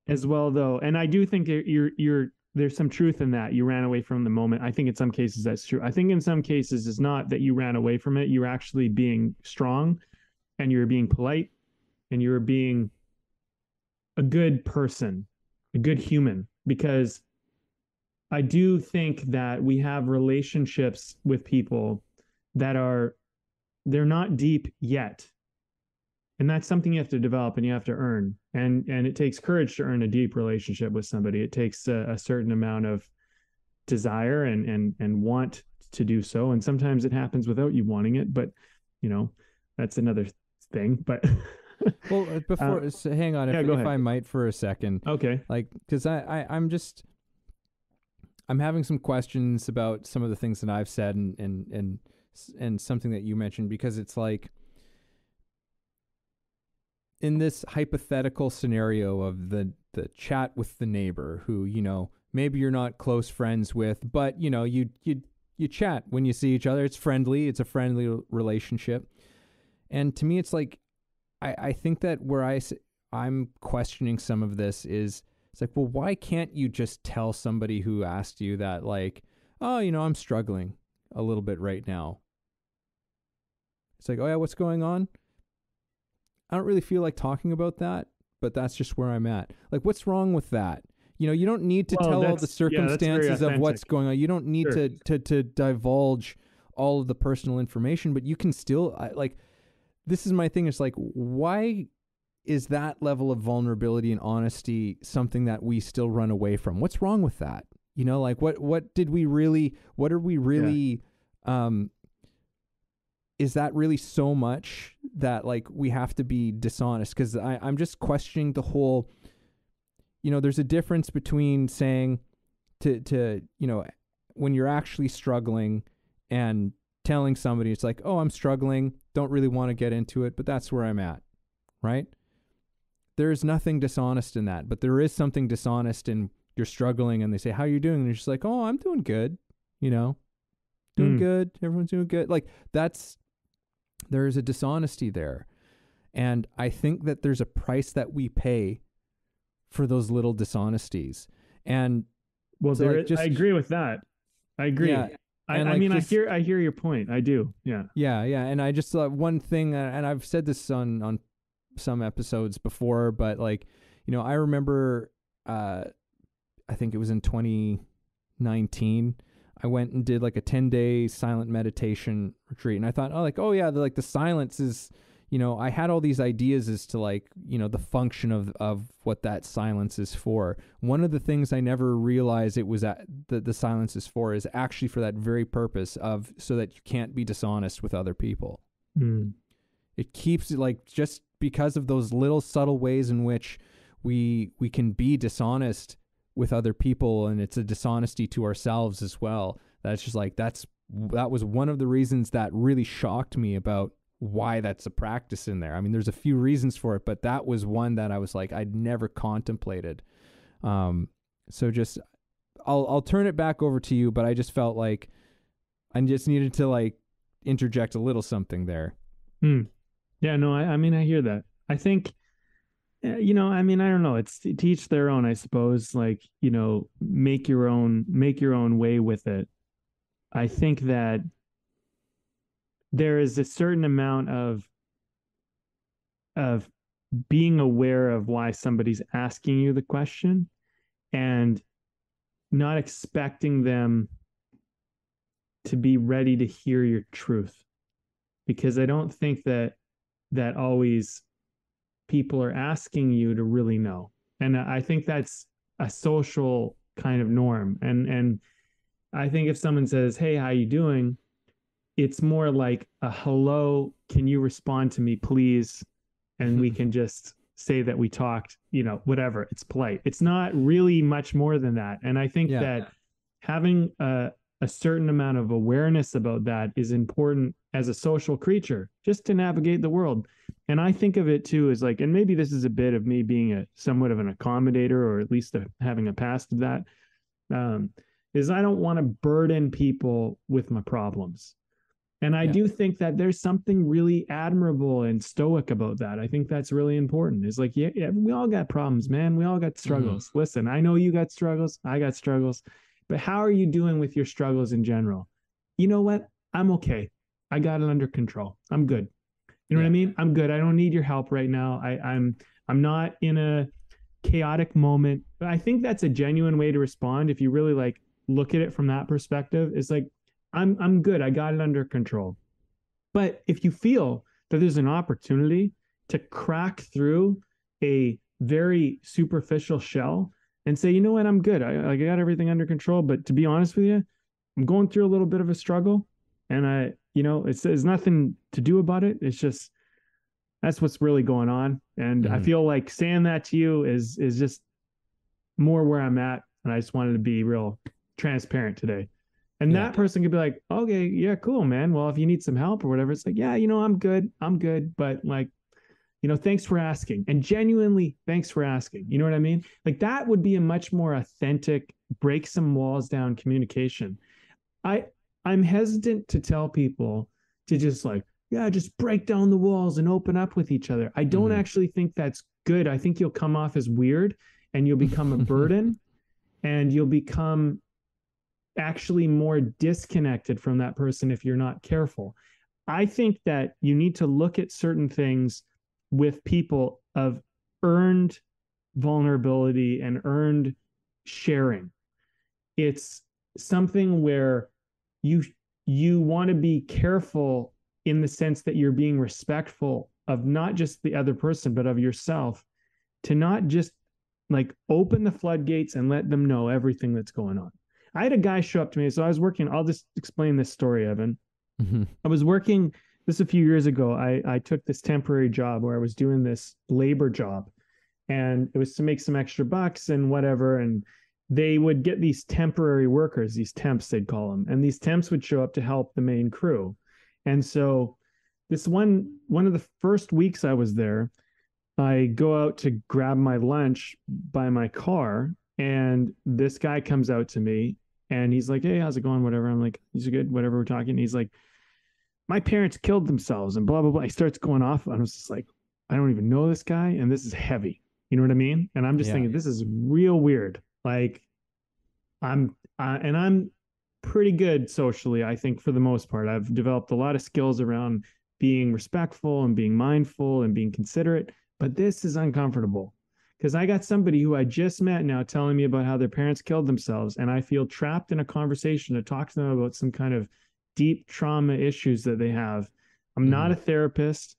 as well, though, and I do think that you're there's some truth in that. You ran away from the moment. I think in some cases that's true. I think in some cases it's not that you ran away from it. You're actually being strong, and you're being polite, and you're being a good person, a good human, because I do think that we have relationships with people that they're not deep yet. And that's something you have to develop and you have to earn. And it takes courage to earn a deep relationship with somebody. It takes a certain amount of desire and want to do so. And sometimes it happens without you wanting it, but that's another thing. But well, before so hang on, if I might for a second. Okay. Like, because I'm having some questions about some of the things that I've said and something that you mentioned, because it's like, in this hypothetical scenario of the chat with the neighbor who, maybe you're not close friends with, but you chat when you see each other. It's friendly. It's a friendly relationship. And to me, it's like, I think that where I'm questioning some of this is, it's like, well, why can't you just tell somebody who asked you that, like, oh, I'm struggling a little bit right now. It's like, oh yeah, what's going on? I don't really feel like talking about that, but that's just where I'm at. Like, what's wrong with that? You don't need to tell all the circumstances of what's going on. You don't need to divulge all of the personal information, but you can still, this is my thing. It's like, why is that level of vulnerability and honesty something that we still run away from? What's wrong with that? Like, what are we really, is that really so much that, like, we have to be dishonest? Because I'm just questioning the whole, there's a difference between saying to when you're actually struggling and telling somebody, it's like, oh, I'm struggling, don't really want to get into it, but that's where I'm at, right? There's nothing dishonest in that, but there is something dishonest in you're struggling and they say, how are you doing? And you're just like, oh, I'm doing good, doing good. Everyone's doing good. Like, there is a dishonesty there. And I think that there's a price that we pay for those little dishonesties. And well, so I agree with that. I agree. Yeah. I hear your point. I do. Yeah. Yeah. Yeah. And I just one thing, and I've said this on some episodes before, but like, I remember, I think it was in 2019, I went and did like a 10-day silent meditation retreat. And I thought, oh yeah, the silence is, I had all these ideas as to, like, the function of what that silence is for. One of the things I never realized it was that the silence is for is actually for that very purpose of, so that you can't be dishonest with other people. It keeps it, like, just because of those little subtle ways in which we can be dishonest with other people, and it's a dishonesty to ourselves as well. That's just like, that was one of the reasons that really shocked me about why that's a practice in there. I mean, there's a few reasons for it, but that was one that I was like, I'd never contemplated. So just, I'll turn it back over to you, but I just felt like I just needed to, like, interject a little something there. Yeah, no, I mean, I hear that. I think, I don't know. It's to each their own, I suppose. Like, make your own way with it. I think that there is a certain amount of being aware of why somebody's asking you the question, and not expecting them to be ready to hear your truth, because I don't think that always people are asking you to really know. And I think that's a social kind of norm. And I think if someone says, hey, how you doing? It's more like a hello, can you respond to me, please? And we can just say that we talked, whatever. It's polite. It's not really much more than that. And I think that having a certain amount of awareness about that is important as a social creature, just to navigate the world. And I think of it too as like, and maybe this is a bit of me being somewhat of an accommodator, or at least having a past of that, is I don't want to burden people with my problems. And I Yeah. do think that there's something really admirable and stoic about that. I think that's really important. It's like, yeah, we all got problems, man. We all got struggles. Listen, I know you got struggles. I got struggles. But how are you doing with your struggles in general? You know what? I'm okay. I got it under control. I'm good. You know what I mean? I'm good. I don't need your help right now. I'm not in a chaotic moment. But I think that's a genuine way to respond if you really like look at it from that perspective. It's like, I'm good. I got it under control. But if you feel that there's an opportunity to crack through a very superficial shell and say, you know what, I'm good. I got everything under control. But to be honest with you, I'm going through a little bit of a struggle, and there's nothing to do about it. It's just that's what's really going on. And I feel like saying that to you is just more where I'm at. And I just wanted to be real transparent today. And that person could be like, okay, yeah, cool, man. Well, if you need some help or whatever, it's like, yeah, I'm good. I'm good. But like, thanks for asking. And genuinely, thanks for asking. You know what I mean? Like that would be a much more authentic, break some walls down communication. I'm hesitant to tell people to just like, yeah, just break down the walls and open up with each other. I don't actually think that's good. I think you'll come off as weird and you'll become a burden and you'll become actually more disconnected from that person if you're not careful. I think that you need to look at certain things with people of earned vulnerability and earned sharing. It's something where you want to be careful in the sense that you're being respectful of not just the other person, but of yourself, to not just like open the floodgates and let them know everything that's going on. I had a guy show up to me. So I was working, I'll just explain this story, Evan. I was working this a few years ago. I took this temporary job where I was doing this labor job, and it was to make some extra bucks and whatever. And they would get these temporary workers, these temps, they'd call them. And these temps would show up to help the main crew. And so this one of the first weeks I was there, I go out to grab my lunch by my car, and this guy comes out to me and he's like, hey, how's it going? Whatever. I'm like, he's good, whatever, we're talking. He's like, my parents killed themselves and blah, blah, blah. He starts going off. I was just like, I don't even know this guy. And this is heavy. You know what I mean? And I'm just thinking, this is real weird. Like I'm pretty good socially, I think, for the most part. I've developed a lot of skills around being respectful and being mindful and being considerate, but this is uncomfortable because I got somebody who I just met now telling me about how their parents killed themselves, and I feel trapped in a conversation to talk to them about some kind of deep trauma issues that they have. I'm not a therapist.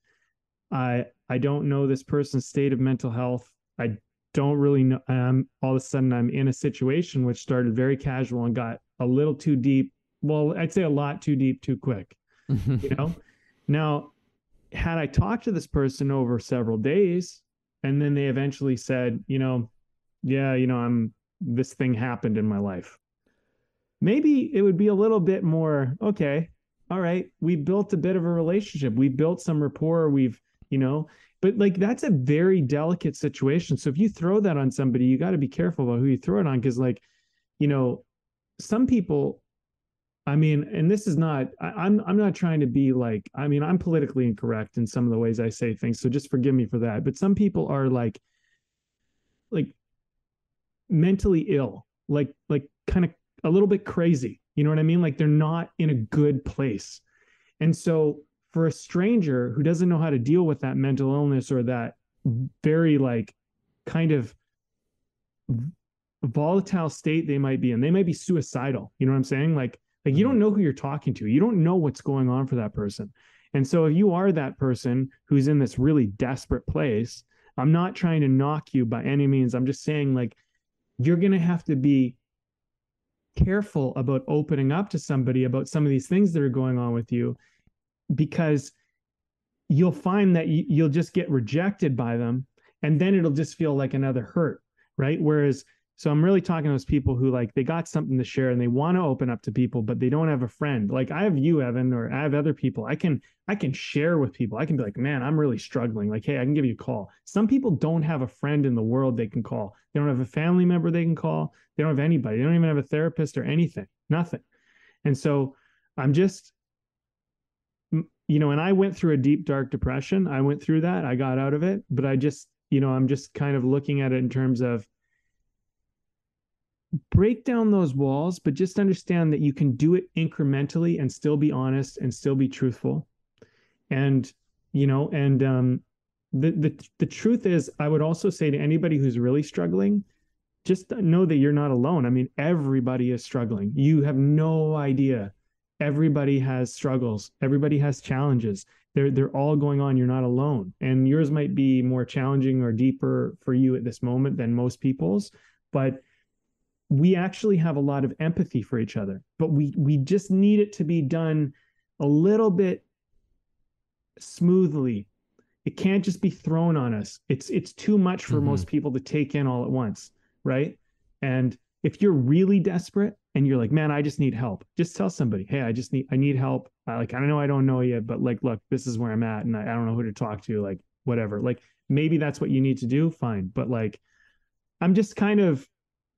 I don't know this person's state of mental health. I don't really know. All of a sudden I'm in a situation which started very casual and got a little too deep. Well, I'd say a lot too deep, too quick, Now, had I talked to this person over several days and then they eventually said, this thing happened in my life, maybe it would be a little bit more, okay, all right, we built a bit of a relationship. We built some rapport. But like, that's a very delicate situation. So if you throw that on somebody, you got to be careful about who you throw it on. Cause some people, and this is not, I'm not trying to be like, I'm politically incorrect in some of the ways I say things. So just forgive me for that. But some people are like mentally ill, like kind of a little bit crazy. You know what I mean? Like they're not in a good place. And so for a stranger who doesn't know how to deal with that mental illness or that very like kind of volatile state they might be in, they might be suicidal. You know what I'm saying? Like you don't know who you're talking to. You don't know what's going on for that person. And so if you are that person who's in this really desperate place, I'm not trying to knock you by any means. I'm just saying like, you're going to have to be careful about opening up to somebody about some of these things that are going on with you, because you'll find that you'll just get rejected by them, and then it'll just feel like another hurt, right? Whereas, so I'm really talking to those people who like, they got something to share and they want to open up to people, but they don't have a friend. Like I have you, Evan, or I have other people. I can share with people. I can be like, man, I'm really struggling. Like, hey, I can give you a call. Some people don't have a friend in the world they can call. They don't have a family member they can call. They don't have anybody. They don't even have a therapist or anything, nothing. And so I'm just and I went through a deep, dark depression. I went through that. I got out of it, but I just, I'm just kind of looking at it in terms of break down those walls, but just understand that you can do it incrementally and still be honest and still be truthful. And, the truth is, I would also say to anybody who's really struggling, just know that you're not alone. I mean, everybody is struggling. You have no idea. Everybody has struggles. Everybody has challenges. They're all going on. You're not alone. And yours might be more challenging or deeper for you at this moment than most people's, but we actually have a lot of empathy for each other. But we just need it to be done a little bit smoothly. It can't just be thrown on us. It's too much for most people to take in all at once, right? And if you're really desperate and you're like, man, I just need help, just tell somebody, hey, I need help. I don't know you, but like, look, this is where I'm at, and I don't know who to talk to, like, whatever. Like, maybe that's what you need to do, fine. But like, I'm just kind of,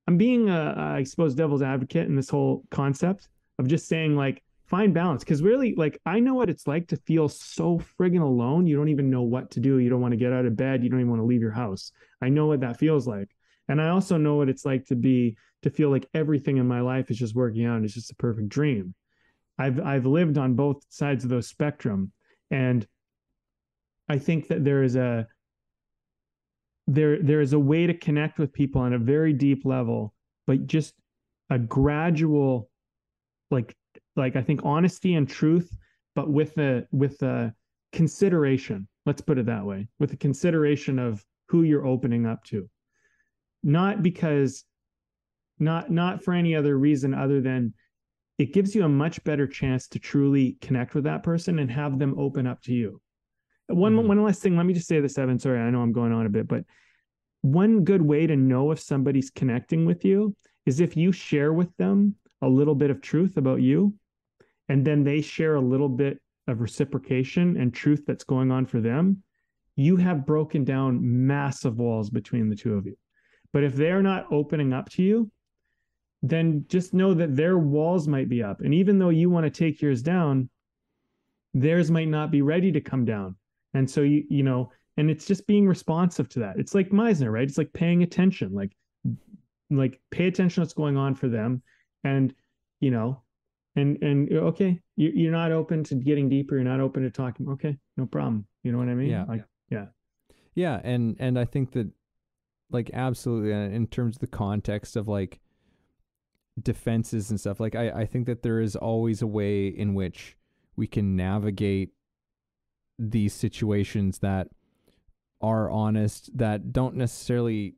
I'm being I suppose, devil's advocate in this whole concept of just saying, like, find balance. Because really, like, I know what it's like to feel so friggin' alone. You don't even know what to do. You don't want to get out of bed. You don't even want to leave your house. I know what that feels like. And I also know what it's like to feel like everything in my life is just working out. It's just a perfect dream. I've lived on both sides of those spectrum. And I think that there is a way to connect with people on a very deep level, but just a gradual, like I think, honesty and truth, but with a consideration. Let's put it that way, with a consideration of who you're opening up to, not because, not for any other reason other than it gives you a much better chance to truly connect with that person and have them open up to you. One last thing, let me just say this, Evan. Sorry, I know I'm going on a bit, but one good way to know if somebody's connecting with you is if you share with them a little bit of truth about you, and then they share a little bit of reciprocation and truth that's going on for them. You have broken down massive walls between the two of you. But if they're not opening up to you, then just know that their walls might be up. And even though you want to take yours down, theirs might not be ready to come down. And so, and it's just being responsive to that. It's like Meisner, right? It's like paying attention, like pay attention to what's going on for them. And, and okay, you're not open to getting deeper. You're not open to talking. Okay, no problem. You know what I mean? Yeah. Yeah. And I think that, like, absolutely, in terms of the context of like defenses and stuff, like I think that there is always a way in which we can navigate these situations that are honest, that don't necessarily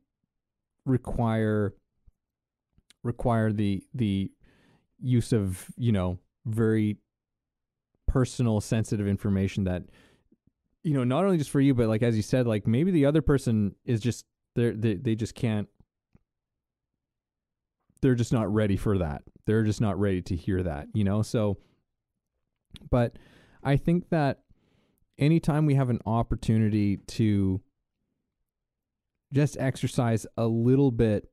require the use of, very personal, sensitive information that, not only just for you, but like, as you said, like maybe the other person is just, they just can't, they're just not ready for that. They're just not ready to hear that, so, but I think that anytime we have an opportunity to just exercise a little bit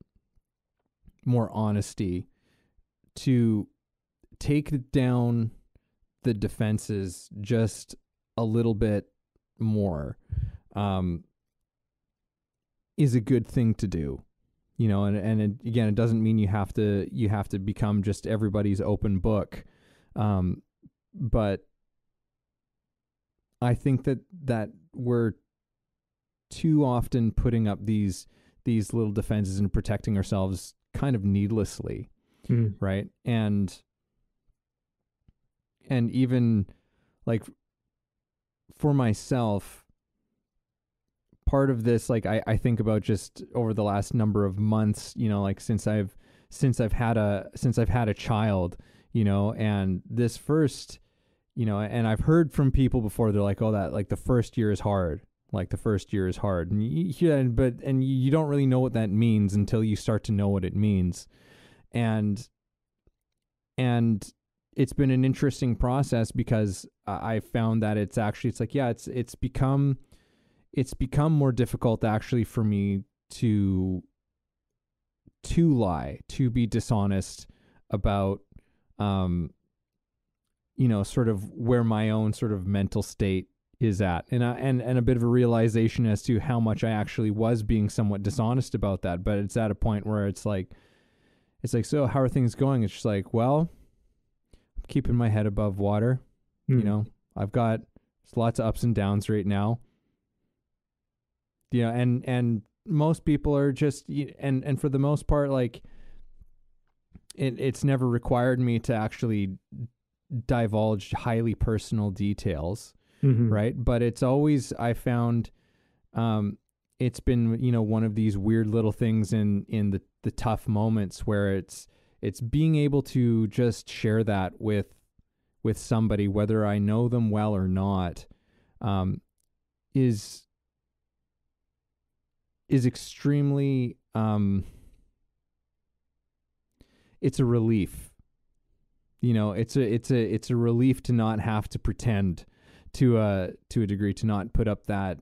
more honesty, to take down the defenses just a little bit more, is a good thing to do, and again, it doesn't mean you have to become just everybody's open book. But I think that we're too often putting up these little defenses and protecting ourselves kind of needlessly. Right. And even like for myself, part of this, like I think about just over the last number of months, like since I've had a child, and this first, and I've heard from people before, they're like, oh, that like the first year is hard. Like the first year is hard. And you don't really know what that means until you start to know what it means. And it's been an interesting process because I found that it's become more difficult actually for me to lie, to be dishonest about sort of where my own sort of mental state is at, and a bit of a realization as to how much I actually was being somewhat dishonest about that. But it's at a point where it's like, so how are things going? It's just like, well, I'm keeping my head above water. I've got lots of ups and downs right now. And most people are just, and for the most part, like it's never required me to actually divulge highly personal details. Right. But it's always, I found, it's been, one of these weird little things in the tough moments where it's being able to just share that with somebody, whether I know them well or not, is extremely, it's a relief. It's a relief to not have to pretend to a degree, to not put up that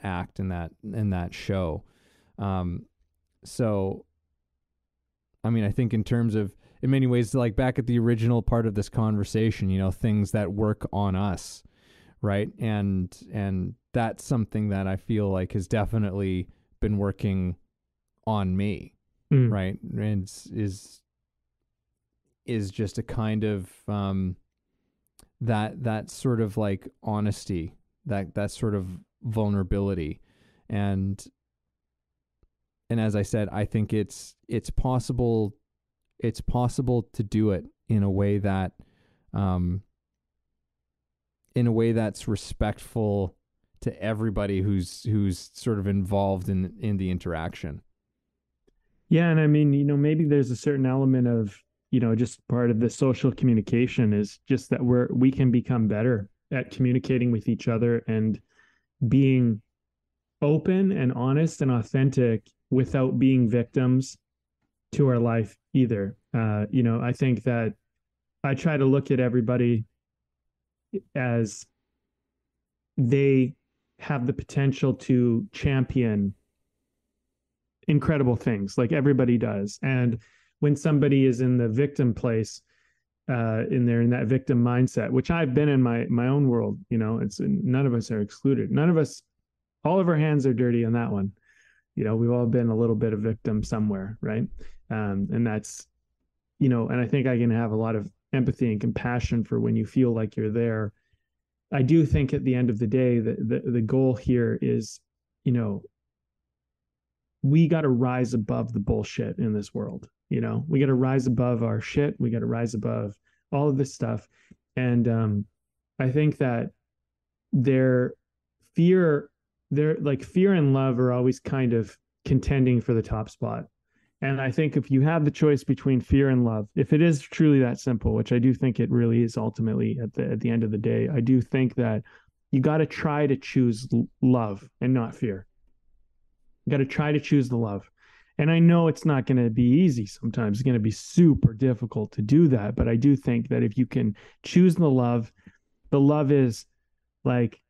act and that show. So, I mean, I think in terms of, in many ways, like back at the original part of this conversation, things that work on us, right? And that's something that I feel like has definitely been working on me, right? And is just a kind of, that sort of like honesty, that sort of vulnerability. And as I said, I think it's possible to do it in a way that's respectful to everybody who's sort of involved in the interaction. Yeah. And I mean, maybe there's a certain element of, just part of the social communication is just that we can become better at communicating with each other and being open and honest and authentic without being victims to our life either. I think that I try to look at everybody as they have the potential to champion incredible things, like everybody does. And when somebody is in the victim place, in that victim mindset, which I've been in my own world, it's, none of us are excluded. None of us, all of our hands are dirty on that one. We've all been a little bit of victim somewhere, right? And that's, and I think I can have a lot of empathy and compassion for when you feel like you're there. I do think at the end of the day, the goal here is, we got to rise above the bullshit in this world. We got to rise above our shit. We got to rise above all of this stuff. And I think that fear and love are always kind of contending for the top spot. And I think if you have the choice between fear and love, if it is truly that simple, which I do think it really is ultimately at the end of the day, I do think that you got to try to choose love and not fear. You got to try to choose the love. And I know it's not going to be easy sometimes. It's going to be super difficult to do that. But I do think that if you can choose the love is like,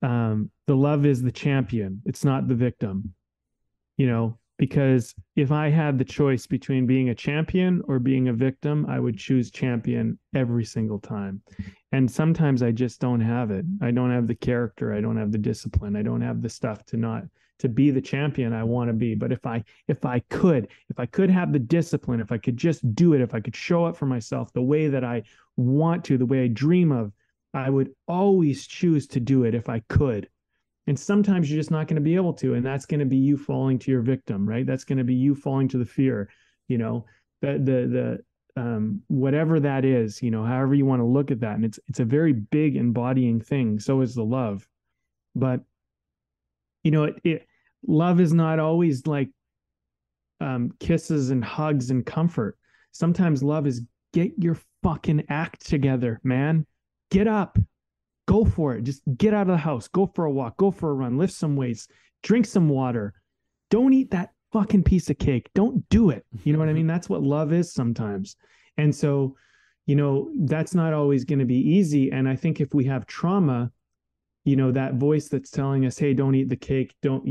the love is the champion. It's not the victim, because if I had the choice between being a champion or being a victim, I would choose champion every single time. And sometimes I just don't have it. I don't have the character. I don't have the discipline. I don't have the stuff to be the champion I want to be. But if I could have the discipline, if I could just do it, if I could show up for myself the way that I want to, the way I dream of, I would always choose to do it if I could. And sometimes you're just not going to be able to. And that's going to be you falling to your victim, right? That's going to be you falling to the fear, whatever that is, however you want to look at that. And it's a very big embodying thing. So is the love. But, love is not always like kisses and hugs and comfort. Sometimes love is get your fucking act together, man. Get up. Go for it. Just get out of the house. Go for a walk. Go for a run. Lift some weights. Drink some water. Don't eat that fucking piece of cake. Don't do it. You know what I mean? That's what love is sometimes. And so, that's not always going to be easy. And I think if we have trauma, that voice that's telling us, hey, don't eat the cake. Don't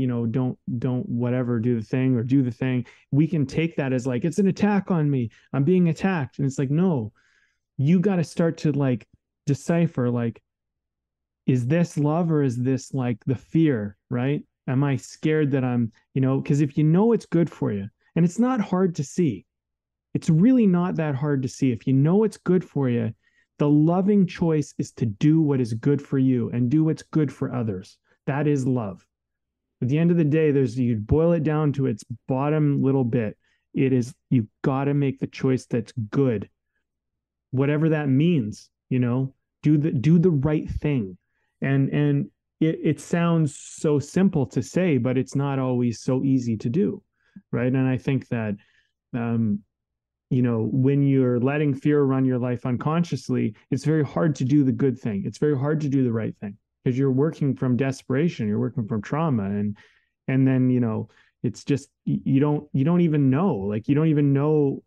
whatever, do the thing or do the thing. We can take that as like, it's an attack on me. I'm being attacked. And it's like, no, you got to start to like decipher, like, is this love or is this like the fear, right? Am I scared that I'm, because if you know it's good for you, and it's not hard to see, it's really not that hard to see. If you know it's good for you, the loving choice is to do what is good for you and do what's good for others. That is love. At the end of the day, you boil it down to its bottom little bit. It is, you got to make the choice that's good, whatever that means, do the right thing. And it sounds so simple to say, but it's not always so easy to do. Right. And I think that, when you're letting fear run your life unconsciously, it's very hard to do the good thing. It's very hard to do the right thing because you're working from desperation, you're working from trauma. And then, it's just, you don't even know, like, you don't even know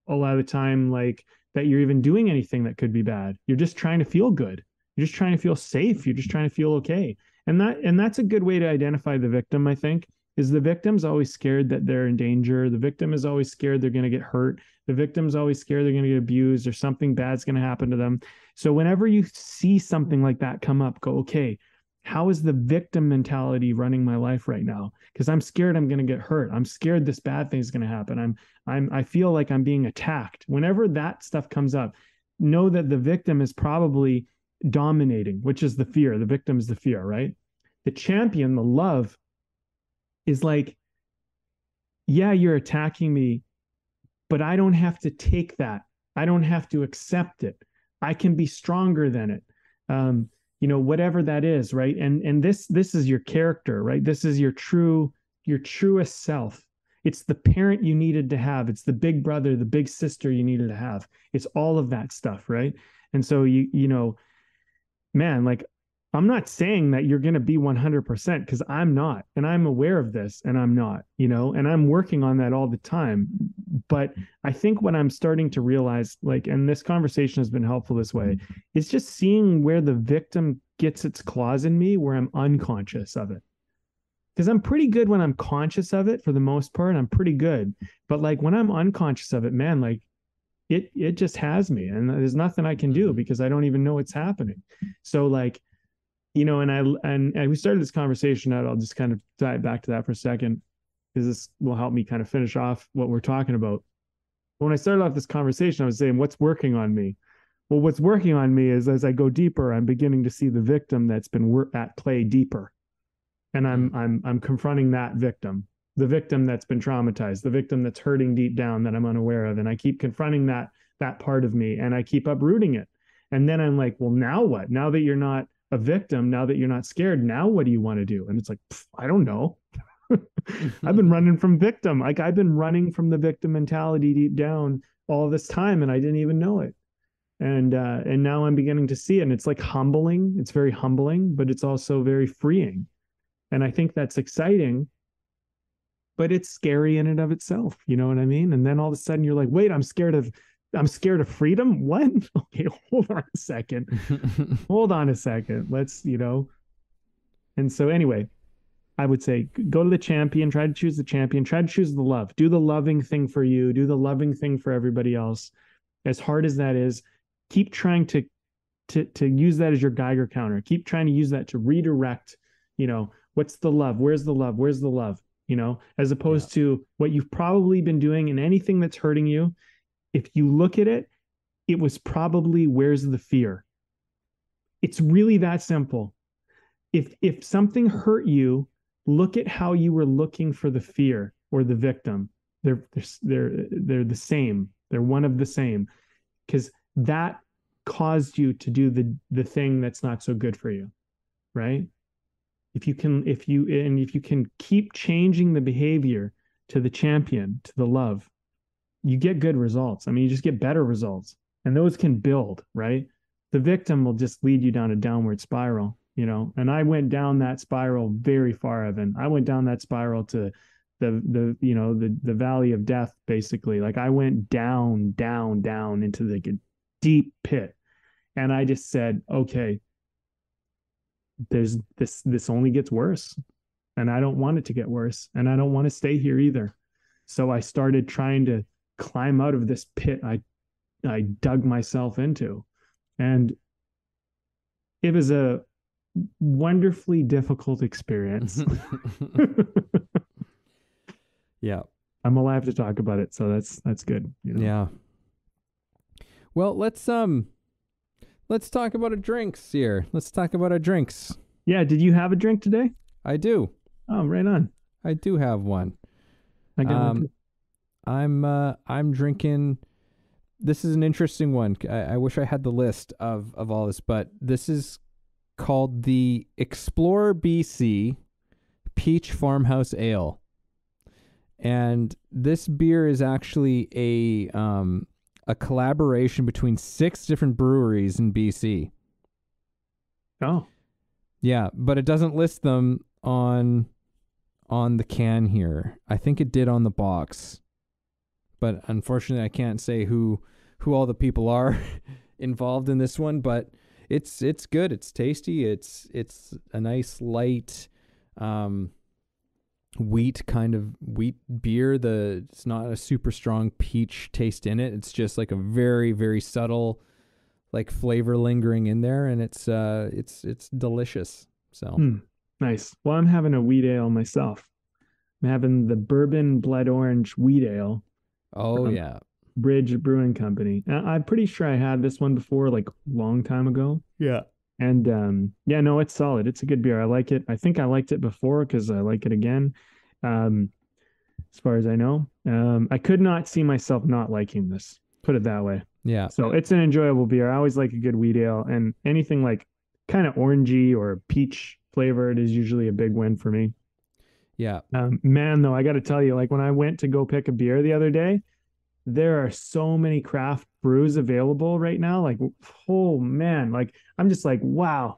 a lot of the time, like, that you're even doing anything that could be bad. You're just trying to feel good. You're just trying to feel safe. You're just trying to feel okay. And that's a good way to identify the victim, I think, is the victim's always scared that they're in danger. The victim is always scared they're going to get hurt. The victim's always scared they're going to get abused or something bad's going to happen to them. So whenever you see something like that come up, go, okay, how is the victim mentality running my life right now? Because I'm scared I'm going to get hurt. I'm scared this bad thing is going to happen. I feel like I'm being attacked. Whenever that stuff comes up, know that the victim is probably dominating, which is the fear. The victim is the fear, right? The champion, the love, is like, yeah, you're attacking me, but I don't have to take that. I don't have to accept it. I can be stronger than it. Whatever that is, right? And this is your character, right? This is your truest self. It's the parent you needed to have. It's the big brother, the big sister you needed to have. It's all of that stuff, right? And so man, like, I'm not saying that you're going to be 100% because I'm not, and I'm aware of this, and I'm not, and I'm working on that all the time. But I think what I'm starting to realize, like, and this conversation has been helpful this way, is just seeing where the victim gets its claws in me, where I'm unconscious of it. Because I'm pretty good when I'm conscious of it for the most part. I'm pretty good. But like when I'm unconscious of it, man, like it just has me, and there's nothing I can do because I don't even know it's happening. So like, and we started this conversation out. I'll just kind of dive back to that for a second, because this will help me kind of finish off what we're talking about. When I started off this conversation, I was saying, what's working on me? Well, what's working on me is, as I go deeper, I'm beginning to see the victim that's been at play deeper. And I'm confronting that victim, the victim that's been traumatized, the victim that's hurting deep down that I'm unaware of. And I keep confronting that part of me, and I keep uprooting it. And then I'm like, well, now what? Now that you're not a victim, now that you're not scared, now what do you want to do? And it's like, I don't know. I've been running from victim. Like, I've been running from the victim mentality deep down all this time, and I didn't even know it. And now I'm beginning to see it. And it's like humbling. It's very humbling, but it's also very freeing. And I think that's exciting, but it's scary in and of itself. You know what I mean? And then all of a sudden you're like, wait, I'm scared of freedom. What? Okay, hold on a second. Hold on a second. Let's, And so anyway, I would say go to the champion, try to choose the champion, try to choose the love, do the loving thing for you, do the loving thing for everybody else. As hard as that is, keep trying to use that as your Geiger counter. Keep trying to use that to redirect, what's the love? Where's the love? Where's the love? As opposed to what you've probably been doing in anything that's hurting you. If you look at it, it was probably, where's the fear? It's really that simple. If something hurt you, look at how you were looking for the fear or the victim. They're the same. They're one of the same, because that caused you to do the thing that's not so good for you, right? If you can keep changing the behavior to the champion, to the love, you get good results. I mean, you just get better results, and those can build, right? The victim will just lead you down a downward spiral, and I went down that spiral very far, Evan. I went down that spiral to the valley of death, basically. Like, I went down into the deep pit, and I just said, okay, there's this only gets worse, and I don't want it to get worse, and I don't want to stay here either. So I started trying to climb out of this pit. I I dug myself into. And it was a wonderfully difficult experience. Yeah. I'm alive to talk about it, so that's good. Yeah. Well, let's talk about our drinks here. Let's talk about our drinks. Yeah. Did you have a drink today? I do. Oh, right on. I do have one. I got one. I'm drinking. This is an interesting one. I wish I had the list of all this, but this is called the Explorer BC Peach Farmhouse Ale. And this beer is actually a collaboration between 6 different breweries in BC. Oh. Yeah, but it doesn't list them on the can here. I think it did on the box. But unfortunately I can't say who all the people are involved in this one, but it's good. It's tasty. It's a nice light wheat beer. It's not a super strong peach taste in it. It's just like a very, very subtle like flavor lingering in there, and it's delicious. So Nice. Well, I'm having a wheat ale myself. I'm having the bourbon blood orange wheat ale. Oh yeah. Bridge Brewing Company. I'm pretty sure I had this one before, like a long time ago. Yeah. And yeah, no, it's solid. It's a good beer. I like it. I think I liked it before because I like it again. As far as I know, I could not see myself not liking this. Put it that way. Yeah. So it's an enjoyable beer. I always like a good wheat ale, and anything like kind of orangey or peach flavored is usually a big win for me. Yeah. Man, though, I got to tell you, like when I went to go pick a beer the other day, there are so many craft brews available right now. Like, oh man, like I'm just like, wow,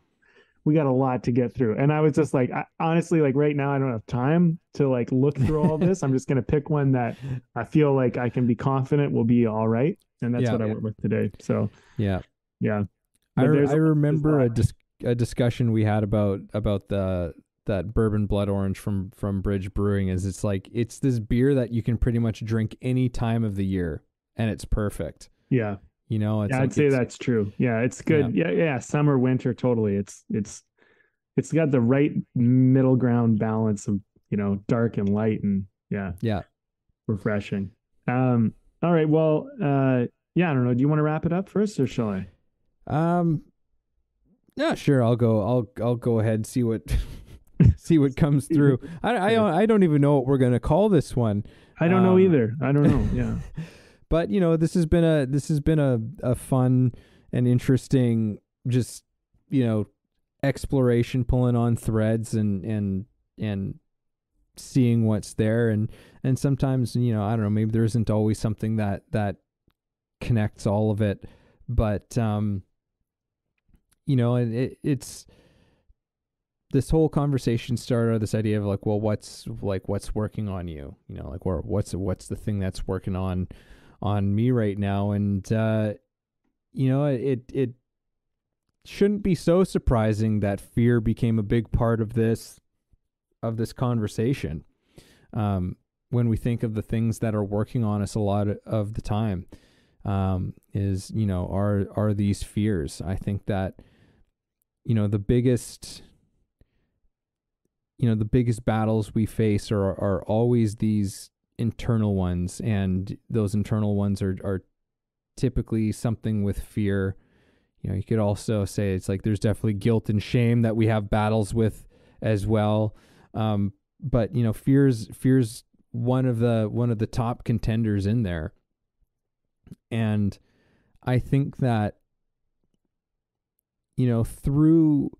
we got a lot to get through. And I was just like, honestly, like right now, I don't have time to like look through all this. I'm just going to pick one that I feel like I can be confident will be all right. And that's what I went with today. So yeah. But I remember a discussion we had about that bourbon blood orange from Bridge Brewing. It's like, it's this beer that you can pretty much drink any time of the year and it's perfect. Yeah. You know, it's I'd say that's true. Yeah, it's good. Yeah. Summer, winter, totally. It's got the right middle ground balance of, dark and light, and refreshing. All right. Well, I don't know. Do you want to wrap it up first, or shall I? Yeah, sure. I'll go ahead and see what comes through. I don't even know what we're gonna call this one. I don't know either. I don't know. Yeah. But this has been a fun and interesting just exploration, pulling on threads and seeing what's there, and sometimes I don't know, maybe there isn't always something that connects all of it, but it's this whole conversation started this idea of like, well, what's working on you, like what's the thing that's working on me right now. And it shouldn't be so surprising that fear became a big part of this conversation. When we think of the things that are working on us a lot of the time, is are these fears. I think that the biggest battles we face are always these internal ones, and those internal ones are typically something with fear. You could also say it's like there's definitely guilt and shame that we have battles with as well. But fear's one of the top contenders in there. And I think that through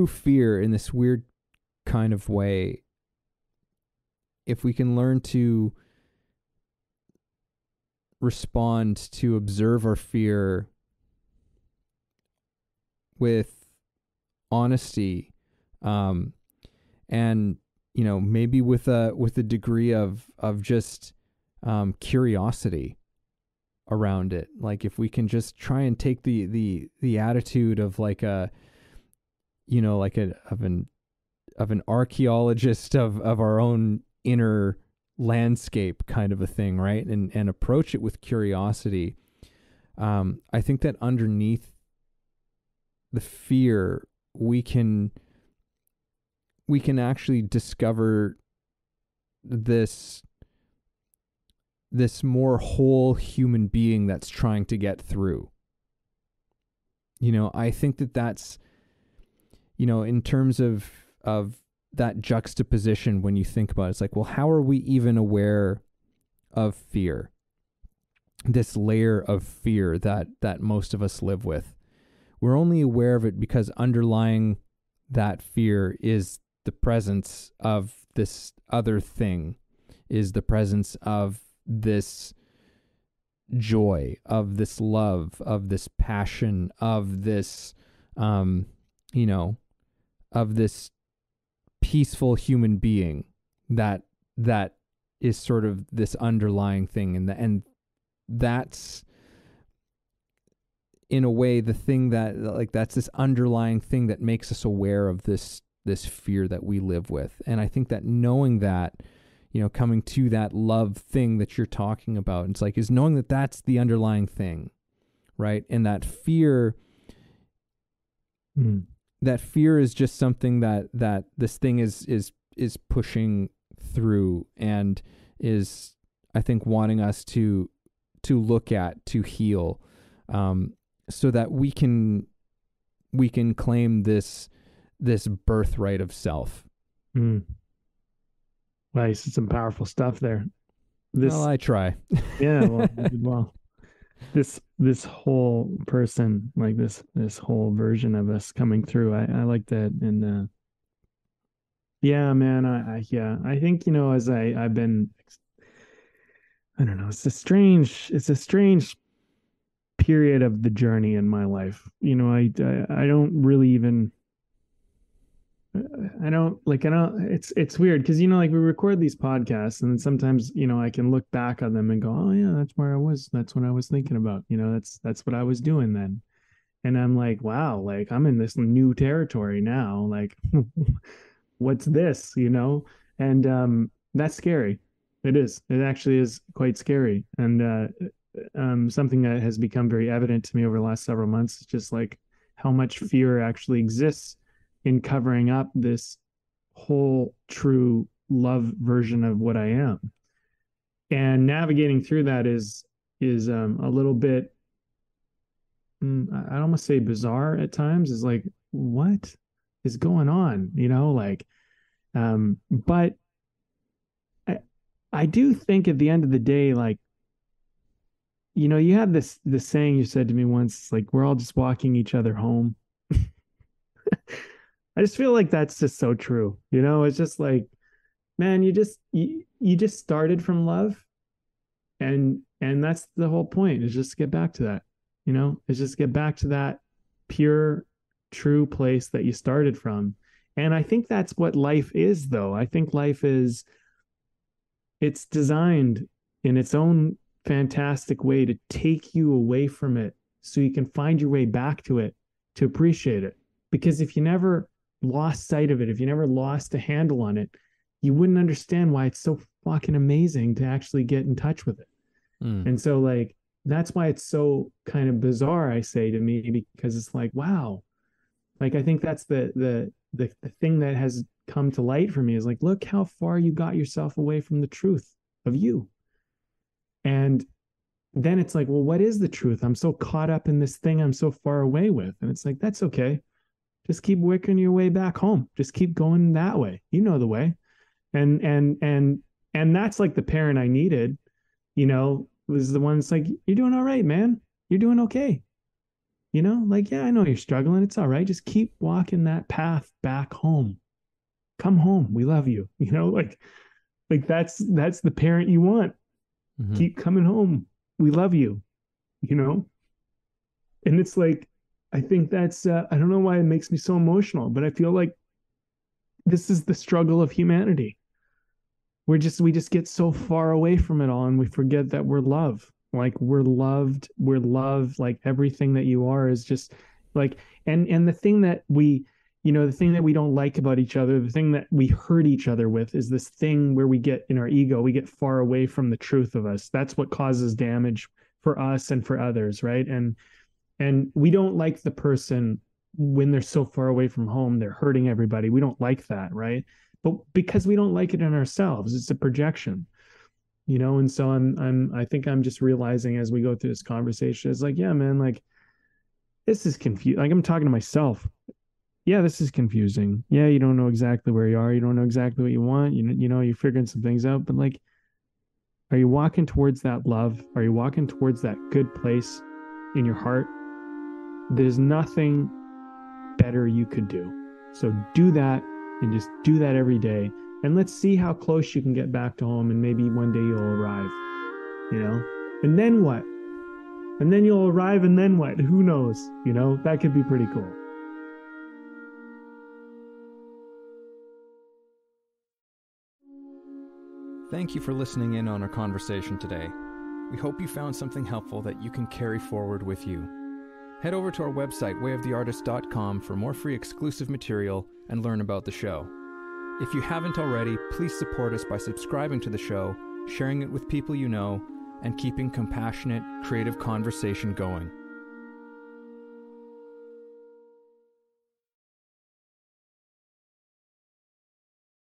fear in this weird kind of way, if we can learn to respond, to observe our fear with honesty, and maybe with a degree of just curiosity around it. Like if we can just try and take the attitude of like of an archaeologist of our own inner landscape kind of a thing, right? And approach it with curiosity, I think that underneath the fear, we can actually discover this more whole human being that's trying to get through. I think that's, in terms of that juxtaposition, when you think about it, it's like, well, how are we even aware of fear? This layer of fear that most of us live with. We're only aware of it because underlying that fear is the presence of this other thing, is the presence of this joy, of this love, of this passion, of this, of this peaceful human being that is sort of this underlying thing. And that's, in a way, the thing that, like, that's this underlying thing that makes us aware of this fear that we live with. And I think that knowing that, coming to that love thing that you're talking about, it's like, is knowing that that's the underlying thing, right? And that fear, that fear is just something that this thing is pushing through, and is, I think, wanting us to look at, to heal, so that we can claim this birthright of self. Nice. Some powerful stuff there. Well, I try. Yeah. Well, this whole person, like this whole version of us coming through, I like that. And yeah, man, I think, as I've been, I don't know, it's a strange period of the journey in my life. I don't really even, it's weird because, like, we record these podcasts, and sometimes, I can look back on them and go, oh yeah, that's where I was. That's what I was thinking about. That's what I was doing then. And I'm like, wow, like, I'm in this new territory now. Like, what's this, And that's scary. It is. It actually is quite scary. And something that has become very evident to me over the last several months is just like how much fear actually exists in covering up this whole true love version of what I am. And navigating through that is a little bit, I'd almost say bizarre at times. Is like, what is going on? But I do think at the end of the day, like, you had this saying you said to me once, like, we're all just walking each other home. I just feel like that's just so true. It's just like, man, you just started from love, and that's the whole point, is just to get back to that. Is just get back to that pure, true place that you started from. And I think that's what life is, though. I think life is, it's designed in its own fantastic way to take you away from it so you can find your way back to it, to appreciate it. Because if you never lost sight of it, if you never lost a handle on it, you wouldn't understand why it's so fucking amazing to actually get in touch with it. And so, like, that's why it's so kind of bizarre, I say, to me, because it's like, wow, like, I think that's the thing that has come to light for me, is like, look how far you got yourself away from the truth of you. And then it's like, well, what is the truth? I'm so caught up in this thing I'm so far away with. And it's like, that's okay. Just keep working your way back home. Just keep going that way. You know the way. And that's like the parent I needed, was the one that's like, you're doing all right, man. You're doing okay. Like, yeah, I know you're struggling. It's all right. Just keep walking that path back home. Come home. We love you. Like that's the parent you want. Mm-hmm. Keep coming home. We love you, And it's like, I think that's, I don't know why it makes me so emotional, but I feel like this is the struggle of humanity. We just get so far away from it all, and we forget that we're love. Like, we're loved. Like, everything that you are is just like, and the thing that we, the thing that we don't like about each other, the thing that we hurt each other with, is this thing where we get in our ego, we get far away from the truth of us. That's what causes damage for us and for others, right? And we don't like the person when they're so far away from home, they're hurting everybody. We don't like that, right? But because we don't like it in ourselves, it's a projection, and so I think I'm just realizing as we go through this conversation, it's like, yeah, man, like this is confusing. Like I'm talking to myself. Yeah, this is confusing. Yeah, you don't know exactly where you are. You don't know exactly what you want. You're figuring some things out, but like, are you walking towards that love? Are you walking towards that good place in your heart? There's nothing better you could do. So do that, and just do that every day. And let's see how close you can get back to home, and maybe one day you'll arrive, And then what? And then you'll arrive, and then what? Who knows? That could be pretty cool. Thank you for listening in on our conversation today. We hope you found something helpful that you can carry forward with you. Head over to our website, wayoftheartist.com, for more free exclusive material and learn about the show. If you haven't already, please support us by subscribing to the show, sharing it with people you know, and keeping compassionate, creative conversation going.